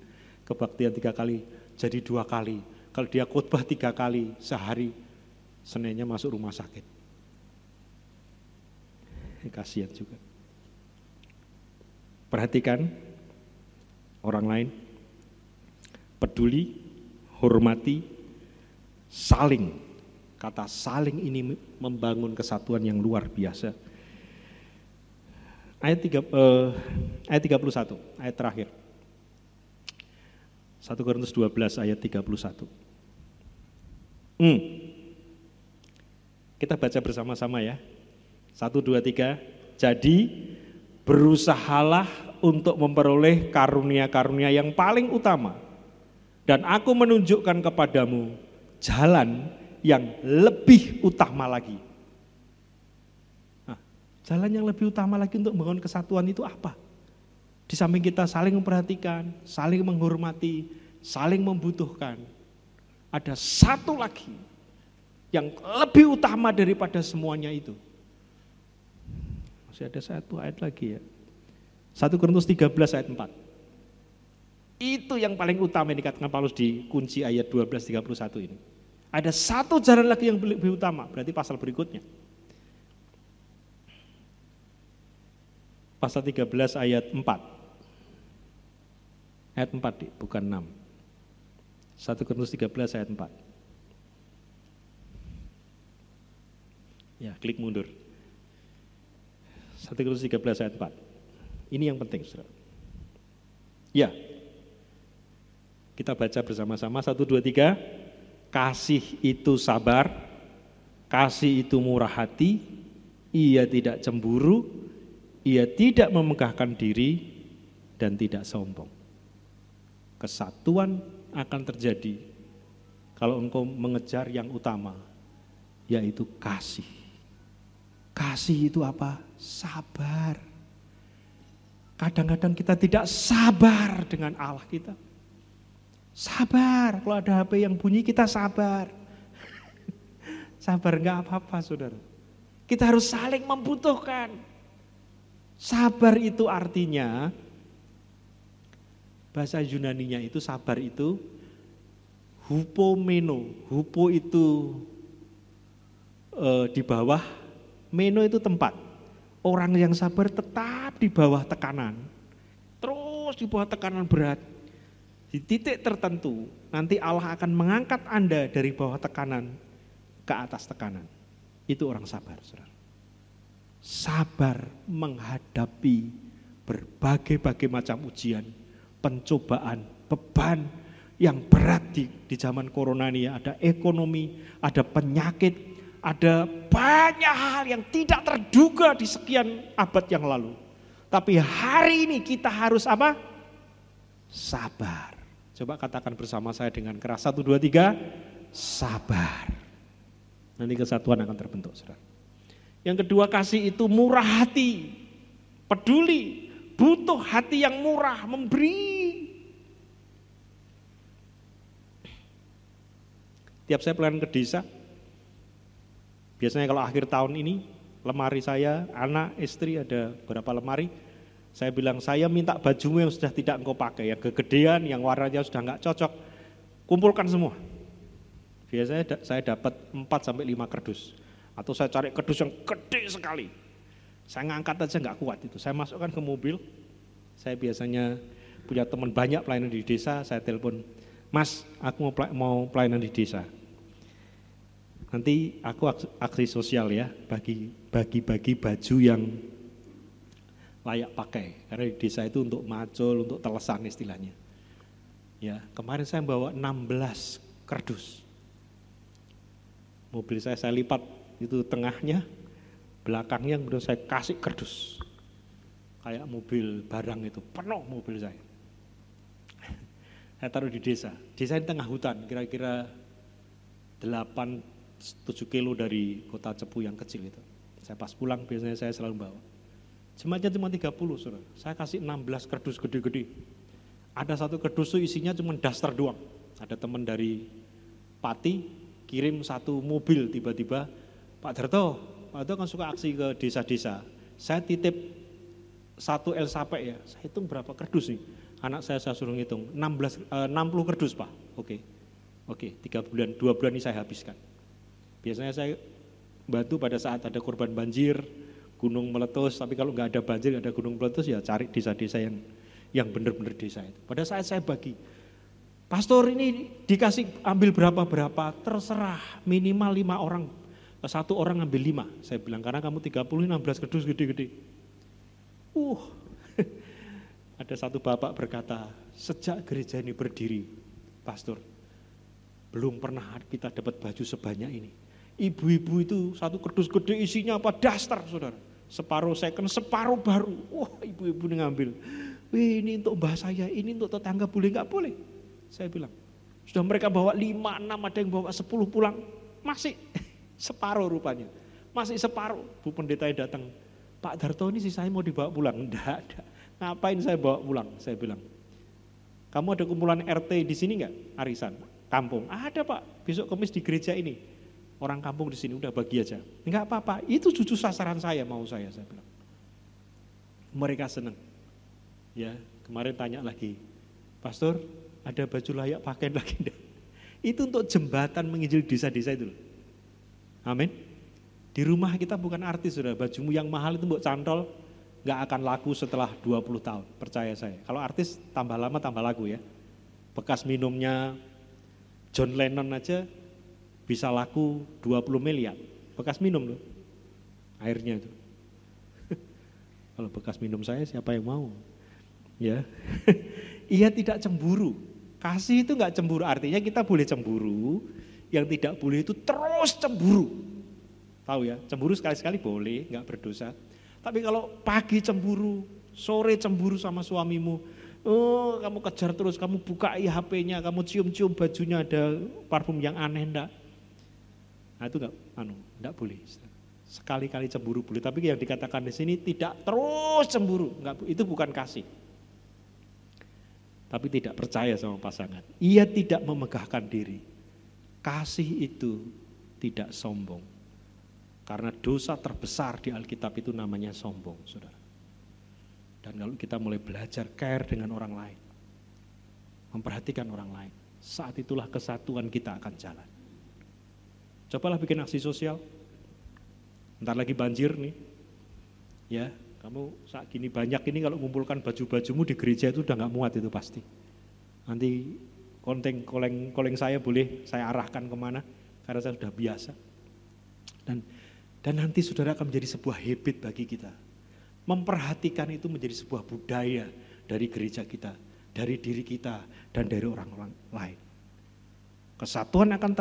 kebaktian 3 kali, jadi 2 kali. Kalau dia khotbah 3 kali sehari, Seninnya masuk rumah sakit. Kasihan juga. Perhatikan orang lain, peduli, hormati, saling. Kata saling ini membangun kesatuan yang luar biasa. Ayat 31, ayat terakhir. 1 Korintus 12 ayat 31. Kita baca bersama-sama ya. 1, 2, 3. Jadi berusahalah untuk memperoleh karunia-karunia yang paling utama. Dan aku menunjukkan kepadamu jalan yang lebih utama lagi. Nah, jalan yang lebih utama lagi untuk membangun kesatuan itu apa? Di samping kita saling memperhatikan, saling menghormati, saling membutuhkan. Ada satu lagi yang lebih utama daripada semuanya itu. Masih ada satu ayat lagi ya. 1 Korintus 13 ayat 4. Itu yang paling utama yang dikatakan Paulus di kunci ayat 12:31 ini. Ada satu jalan lagi yang lebih utama, berarti pasal berikutnya. Pasal 13 ayat 4. Ayat 4, bukan 6. 1 Korintus 13 ayat 4. Ya, klik mundur. 1 Korintus 13 ayat 4. Ini yang penting, saudara. Ya. Kita baca bersama-sama 1, 2, 3. Kasih itu sabar, kasih itu murah hati, ia tidak cemburu, ia tidak memegahkan diri dan tidak sombong. Kesatuan akan terjadi kalau engkau mengejar yang utama, yaitu kasih. Kasih itu apa? Sabar. Kadang-kadang kita tidak sabar dengan Allah kita. Sabar, kalau ada HP yang bunyi kita sabar. Sabar enggak apa-apa saudara. Kita harus saling membutuhkan. Sabar itu artinya, bahasa Yunaninya itu sabar itu hupomeno. Hupo itu di bawah meno itu tempat. Orang yang sabar tetap di bawah tekanan. Terus di bawah tekanan berat. Di titik tertentu nanti Allah akan mengangkat Anda dari bawah tekanan ke atas tekanan. Itu orang sabar, saudara. Sabar menghadapi berbagai macam ujian, pencobaan, beban yang berat di zaman corona ini. Ada ekonomi, ada penyakit, ada banyak hal yang tidak terduga di sekian abad yang lalu. Tapi hari ini kita harus apa? Sabar. Coba katakan bersama saya dengan keras. 1, 2, 3. Sabar. Nanti kesatuan akan terbentuk, saudara. Yang kedua, kasih itu murah hati, peduli, butuh hati yang murah, memberi. Tiap saya pelayanan ke desa, biasanya kalau akhir tahun ini, lemari saya, anak, istri, ada berapa lemari, saya bilang, saya minta bajumu yang sudah tidak engkau pakai, yang kegedean, yang warnanya sudah enggak cocok, kumpulkan semua. Biasanya saya dapat 4-5 kardus. Atau saya cari kardus yang gede sekali. Saya ngangkat aja enggak kuat itu. Saya masukkan ke mobil. Saya biasanya punya teman banyak pelayanan di desa, saya telepon, Mas, aku mau pelayanan di desa. Nanti aku aksi sosial ya, bagi-bagi baju yang layak pakai. Karena di desa itu untuk macul, untuk telesan istilahnya. Ya, kemarin saya bawa 16 kardus. Mobil saya lipat itu tengahnya, belakangnya kemudian saya kasih kardus. Kayak mobil barang itu, penuh mobil saya. Saya taruh di desa. Desa di tengah hutan, kira-kira 8-7 kilo dari kota Cepu yang kecil itu. Saya pas pulang biasanya saya selalu bawa. Jemaatnya cuma 30, saudara. Saya kasih 16 kardus gede-gede. Ada satu kardus itu isinya cuma daster doang. Ada teman dari Pati kirim satu mobil tiba-tiba, Pak Darto kan suka aksi ke desa-desa. Saya titip 1 El Sape ya. Saya hitung berapa kardus nih. Anak saya suruh ngitung 60 kardus, Pak. Oke, 3 bulan, 2 bulan ini saya habiskan. Biasanya saya bantu pada saat ada korban banjir, gunung meletus, tapi kalau nggak ada banjir, nggak ada gunung meletus, ya cari desa-desa yang benar-benar desa itu. Pada saat saya bagi, pastor ini dikasih ambil berapa, terserah, minimal 5 orang, 1 orang ambil 5. Saya bilang, karena kamu 30, 16 kardus gede-gede. Ada satu bapak berkata, sejak gereja ini berdiri, pastor, belum pernah kita dapat baju sebanyak ini. Ibu-ibu itu satu kardus gede isinya apa? Daster, saudara. Separuh second, separuh baru. Wah, ibu-ibu ini ngambil. Wih, ini untuk mbah saya, ini untuk tetangga, boleh nggak boleh? Saya bilang, sudah mereka bawa 5, 6, ada yang bawa 10 pulang. Masih separuh rupanya. Masih separuh. Bu pendeta yang datang, Pak Darto ini sisanya mau dibawa pulang. Enggak ada. Ngapain saya bawa pulang? Saya bilang, kamu ada kumpulan RT di sini nggak? Arisan, kampung. Ada Pak, besok Kamis di gereja ini. Orang kampung di sini udah bagi aja. Enggak apa-apa, itu cucu sasaran saya bilang. Mereka senang. Ya, kemarin tanya lagi, Pastor, ada baju layak pakai lagi enggak? Itu untuk jembatan menginjil desa-desa itu. Amin. Di rumah kita bukan artis, sudah. Bajumu yang mahal itu mbok cantol, enggak akan laku setelah 20 tahun, percaya saya. Kalau artis tambah lama tambah laku ya. Bekas minumnya John Lennon aja bisa laku 20 miliar, bekas minum loh, airnya itu. Kalau bekas minum saya siapa yang mau? Ya, ia tidak cemburu. Kasih itu nggak cemburu, artinya kita boleh cemburu, yang tidak boleh itu terus cemburu. Tahu ya, cemburu sekali-sekali boleh, nggak berdosa. Tapi kalau pagi cemburu, sore cemburu sama suamimu, oh kamu kejar terus, kamu buka HP-nya, kamu cium-cium bajunya ada parfum yang aneh enggak? Nah itu enggak boleh. Sekali-kali cemburu boleh, tapi yang dikatakan di sini tidak terus cemburu, enggak, itu bukan kasih. Tapi tidak percaya sama pasangan. Ia tidak memegahkan diri. Kasih itu tidak sombong. Karena dosa terbesar di Alkitab itu namanya sombong, saudara. Dan kalau kita mulai belajar care dengan orang lain, memperhatikan orang lain, saat itulah kesatuan kita akan jalan. Cobalah bikin aksi sosial, Bentar lagi banjir nih. Ya, kamu saat gini banyak ini kalau ngumpulkan baju-bajumu di gereja itu udah nggak muat itu pasti. Nanti koleng saya boleh saya arahkan kemana, karena saya sudah biasa. Dan nanti saudara akan menjadi sebuah habit bagi kita. Memperhatikan itu menjadi sebuah budaya dari gereja kita, dari diri kita, dan dari orang-orang lain. Kesatuan akan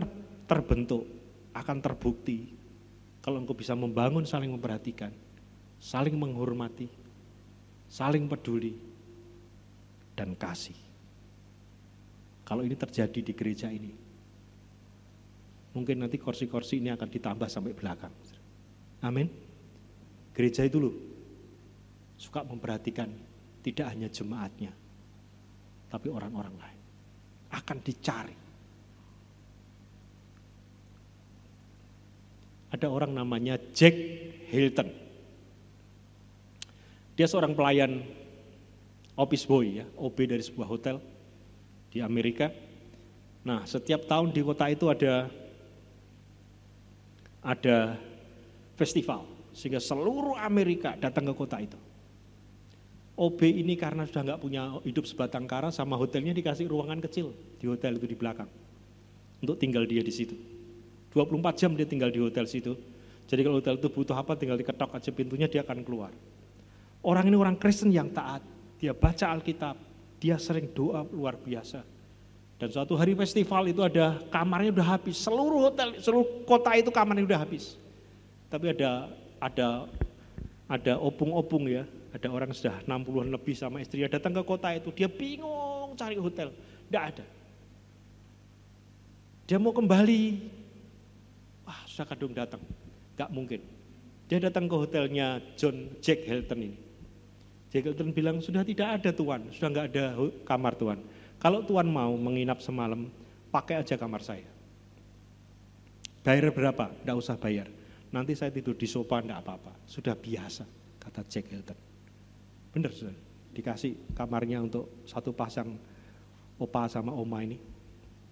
terbentuk, akan terbukti kalau engkau bisa membangun saling memperhatikan, saling menghormati, saling peduli, dan kasih. Kalau ini terjadi di gereja ini, mungkin nanti kursi-kursi ini akan ditambah sampai belakang. Amin. Gereja itu loh, suka memperhatikan tidak hanya jemaatnya, tapi orang-orang lain. Akan dicari. Ada orang namanya Jack Hilton. Dia seorang pelayan office boy, ya, OB dari sebuah hotel di Amerika. Nah, setiap tahun di kota itu ada festival, sehingga seluruh Amerika datang ke kota itu. OB ini karena sudah nggak punya hidup sebatang kara, sama hotelnya dikasih ruangan kecil di hotel itu di belakang untuk tinggal dia di situ. 24 jam dia tinggal di hotel situ. Jadi kalau hotel itu butuh apa, tinggal diketok aja pintunya, dia akan keluar. Orang ini orang Kristen yang taat, dia baca Alkitab, dia sering doa luar biasa. Dan suatu hari festival itu ada kamarnya udah habis, seluruh hotel, seluruh kota itu kamarnya udah habis. Tapi ada opung-opung ya, ada orang sudah 60-an lebih sama istrinya datang ke kota itu, dia bingung cari hotel, enggak ada. Dia mau kembali, wah sudah kadung datang, enggak mungkin. Dia datang ke hotelnya Jack Hilton ini. Jack Hilton bilang, sudah tidak ada Tuan, sudah enggak ada kamar Tuan. Kalau Tuan mau menginap semalam, pakai aja kamar saya. Bayar berapa? Enggak usah bayar. Nanti saya tidur di sofa, enggak apa-apa. Sudah biasa, kata Jack Hilton. Benar, sudah. Dikasih kamarnya untuk satu pasang opa sama oma ini.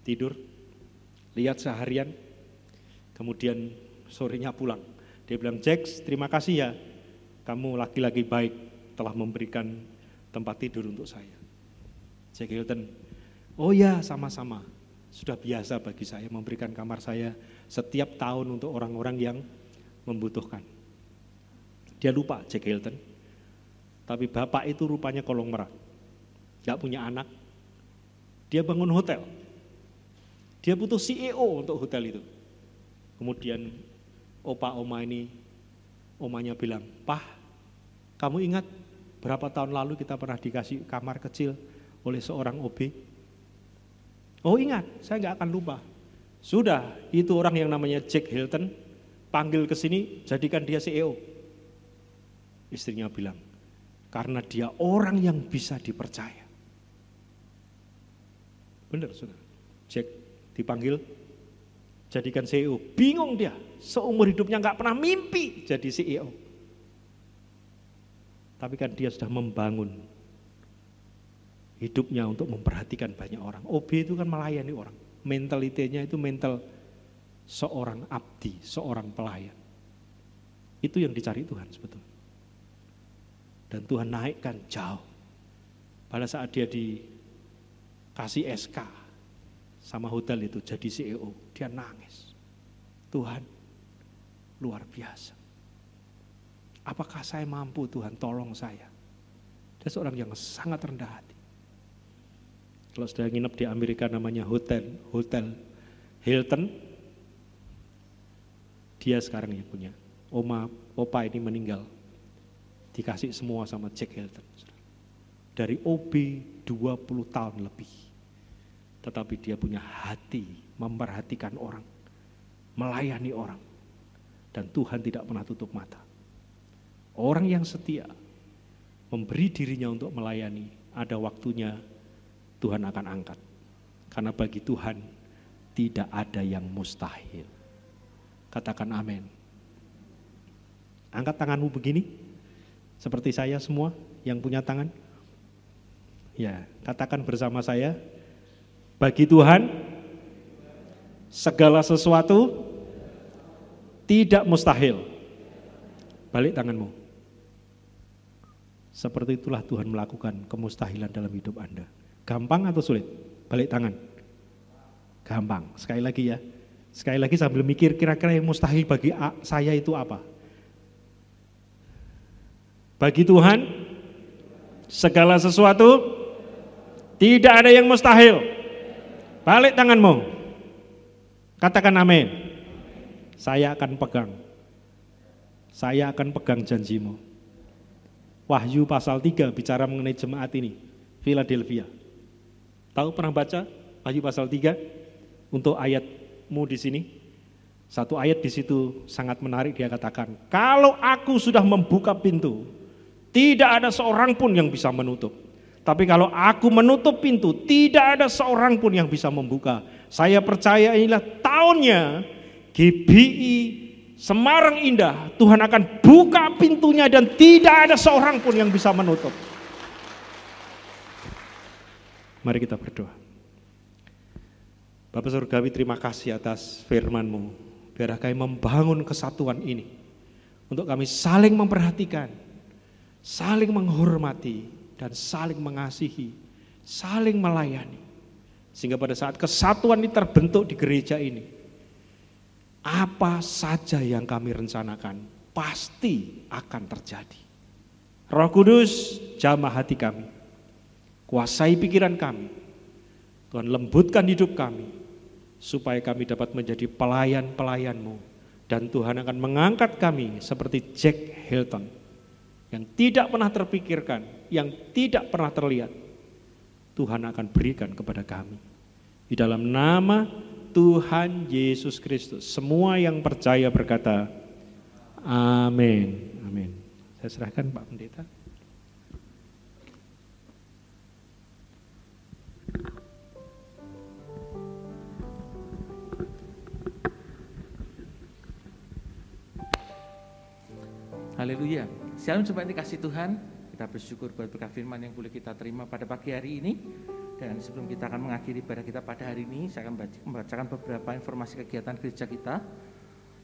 Tidur, lihat seharian, kemudian sorenya pulang. Dia bilang, Jack, terima kasih ya, kamu laki-laki baik telah memberikan tempat tidur untuk saya. Jack Hilton, oh ya sama-sama, sudah biasa bagi saya memberikan kamar saya setiap tahun untuk orang-orang yang membutuhkan. Dia lupa Jack Hilton, tapi bapak itu rupanya kolong merah, gak punya anak, dia bangun hotel, dia butuh CEO untuk hotel itu. Kemudian opa oma ini, omanya bilang, Pah, kamu ingat berapa tahun lalu kita pernah dikasih kamar kecil oleh seorang OB? Oh ingat, saya nggak akan lupa. Sudah, itu orang yang namanya Jack Hilton, panggil ke sini, jadikan dia CEO. Istrinya bilang, karena dia orang yang bisa dipercaya. Benar, saudara. Jack dipanggil, jadikan CEO. Bingung dia, seumur hidupnya nggak pernah mimpi jadi CEO. Tapi kan dia sudah membangun hidupnya untuk memperhatikan banyak orang. OB itu kan melayani orang. Mentalitinya itu mental seorang abdi, seorang pelayan. Itu yang dicari Tuhan sebetulnya. Dan Tuhan naikkan jauh. Pada saat dia dikasih SK sama hotel itu jadi CEO, dia nangis. Tuhan, luar biasa. Apakah saya mampu, Tuhan, tolong saya? Dia seorang yang sangat rendah hati. Kalau sudah nginep di Amerika namanya Hotel Hilton, dia sekarang yang punya. Opa ini meninggal, dikasih semua sama Jack Hilton. Dari OB 20 tahun lebih. Tetapi dia punya hati memperhatikan orang, melayani orang. Dan Tuhan tidak pernah tutup mata. Orang yang setia, memberi dirinya untuk melayani, ada waktunya Tuhan akan angkat. Karena bagi Tuhan tidak ada yang mustahil. Katakan amin. Angkat tanganmu begini, seperti saya semua yang punya tangan. Ya, katakan bersama saya, bagi Tuhan segala sesuatu tidak mustahil. Balik tanganmu. Seperti itulah Tuhan melakukan kemustahilan dalam hidup Anda. Gampang atau sulit? Balik tangan. Gampang. Sekali lagi ya. Sekali lagi sambil mikir kira-kira yang mustahil bagi saya itu apa? Bagi Tuhan segala sesuatu tidak ada yang mustahil. Balik tanganmu. Katakan amin. Saya akan pegang. Saya akan pegang janjimu. Wahyu pasal 3 bicara mengenai jemaat ini, Philadelphia. Tahu pernah baca Wahyu pasal 3 untuk ayatmu di sini? Satu ayat di situ sangat menarik, dia katakan, kalau aku sudah membuka pintu, tidak ada seorang pun yang bisa menutup. Tapi kalau aku menutup pintu, tidak ada seorang pun yang bisa membuka. Saya percaya inilah tahunnya GBI Semarang Indah. Tuhan akan buka pintunya dan tidak ada seorang pun yang bisa menutup. Mari kita berdoa. Bapak Surgawi, terima kasih atas firman-Mu. Biarlah kami membangun kesatuan ini. Untuk kami saling memperhatikan, saling menghormati, dan saling mengasihi, saling melayani. Sehingga pada saat kesatuan ini terbentuk di gereja ini, apa saja yang kami rencanakan pasti akan terjadi. Roh Kudus, jamah hati kami, kuasai pikiran kami, Tuhan lembutkan hidup kami, supaya kami dapat menjadi pelayan-pelayan-Mu, dan Tuhan akan mengangkat kami seperti Jack Hilton, yang tidak pernah terpikirkan, yang tidak pernah terlihat, Tuhan akan berikan kepada kami. Di dalam nama Tuhan Yesus Kristus, semua yang percaya berkata, amin. Amin. Saya serahkan Pak Pendeta. Haleluya. Shalom jemaat dikasih Tuhan. Kita bersyukur buat berkat firman yang boleh kita terima pada pagi hari ini. Dan sebelum kita akan mengakhiri ibadah kita pada hari ini, saya akan membacakan beberapa informasi kegiatan gereja kita.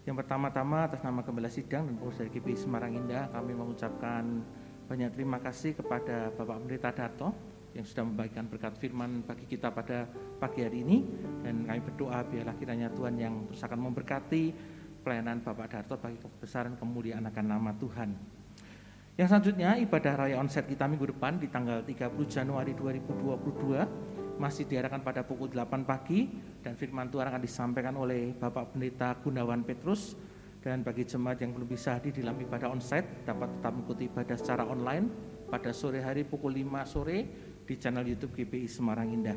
Yang pertama-tama, atas nama Gembala Sidang dan pengurus dari GBI Semarang Indah, kami mengucapkan banyak terima kasih kepada Bapak Pendeta Darto yang sudah membagikan berkat firman bagi kita pada pagi hari ini. Dan kami berdoa biarlah kiranya Tuhan yang terus akan memberkati pelayanan Bapak Darto bagi kebesaran kemuliaan akan nama Tuhan. Yang selanjutnya, ibadah raya onsite kita minggu depan di tanggal 30 Januari 2022 masih diarahkan pada pukul 8 pagi dan firman Tuhan akan disampaikan oleh Bapak Pendeta Gunawan Petrus. Dan bagi jemaat yang belum bisa hadir dalam ibadah onsite dapat tetap mengikuti ibadah secara online pada sore hari pukul 5 sore di channel YouTube GBI Semarang Indah.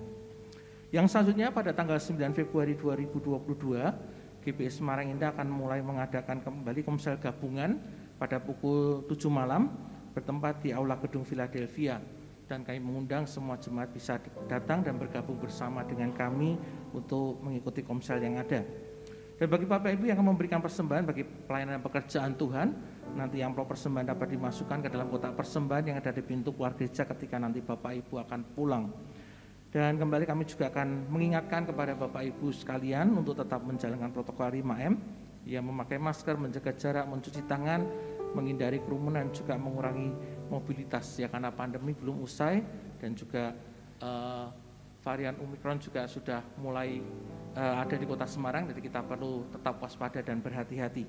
Yang selanjutnya pada tanggal 9 Februari 2022 GBI Semarang Indah akan mulai mengadakan kembali komsel gabungan pada pukul 7 malam bertempat di Aula Gedung Philadelphia, dan kami mengundang semua jemaat bisa datang dan bergabung bersama dengan kami untuk mengikuti komsel yang ada. Dan bagi Bapak Ibu yang akan memberikan persembahan bagi pelayanan dan pekerjaan Tuhan, nanti amplop persembahan dapat dimasukkan ke dalam kotak persembahan yang ada di pintu keluar gereja ketika nanti Bapak Ibu akan pulang. Dan kembali kami juga akan mengingatkan kepada Bapak Ibu sekalian untuk tetap menjalankan protokol 5M, yang memakai masker, menjaga jarak, mencuci tangan, menghindari kerumunan, juga mengurangi mobilitas ya, karena pandemi belum usai dan juga varian Omikron juga sudah mulai ada di kota Semarang, jadi kita perlu tetap waspada dan berhati-hati.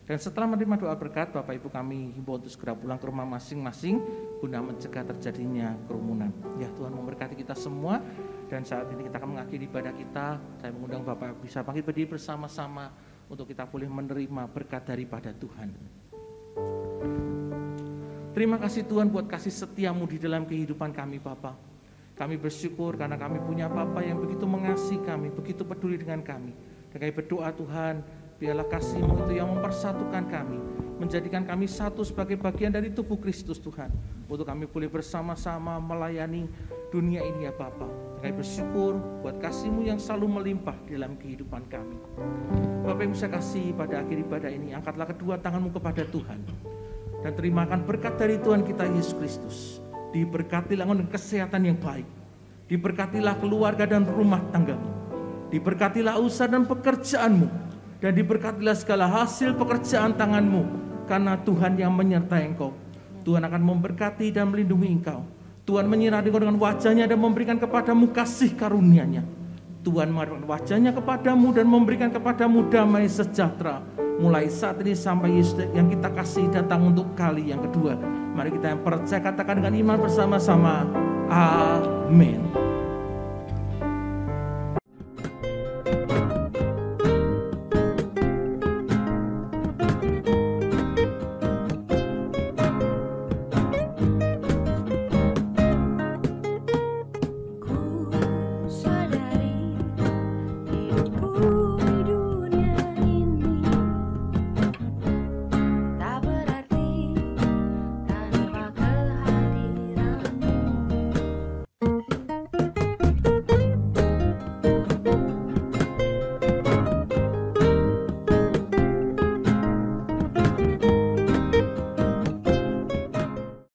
Dan setelah menerima doa berkat, Bapak Ibu kami himbau untuk segera pulang ke rumah masing-masing guna mencegah terjadinya kerumunan. Ya, Tuhan memberkati kita semua, dan saat ini kita akan mengakhiri ibadah kita. Saya mengundang Bapak bisa bangkit berdiri bersama-sama untuk kita boleh menerima berkat daripada Tuhan. Terima kasih Tuhan buat kasih setiamu di dalam kehidupan kami Bapa. Kami bersyukur karena kami punya Bapa yang begitu mengasihi kami, begitu peduli dengan kami. Dan kami berdoa Tuhan, biarlah kasih-Mu itu yang mempersatukan kami, menjadikan kami satu sebagai bagian dari tubuh Kristus Tuhan, untuk kami boleh bersama-sama melayani dunia ini ya Bapa. Kami bersyukur buat kasih-Mu yang selalu melimpah dalam kehidupan kami. Bapak Ibu saya kasih pada akhir ibadah ini, angkatlah kedua tangan-Mu kepada Tuhan dan terimakan berkat dari Tuhan kita Yesus Kristus. Diberkatilah dengan kesehatan yang baik, diberkatilah keluarga dan rumah tanggamu, diberkatilah usaha dan pekerjaanmu, dan diberkatilah segala hasil pekerjaan tanganmu, karena Tuhan yang menyertai engkau. Tuhan akan memberkati dan melindungi engkau. Tuhan menyinari engkau dengan wajah-Nya dan memberikan kepadamu kasih karunia-Nya. Tuhan mengarahkan wajah-Nya kepadamu dan memberikan kepadamu damai sejahtera. Mulai saat ini sampai Yesus yang kita kasih datang untuk kali yang kedua. Mari kita yang percaya katakan dengan iman bersama-sama. Amin.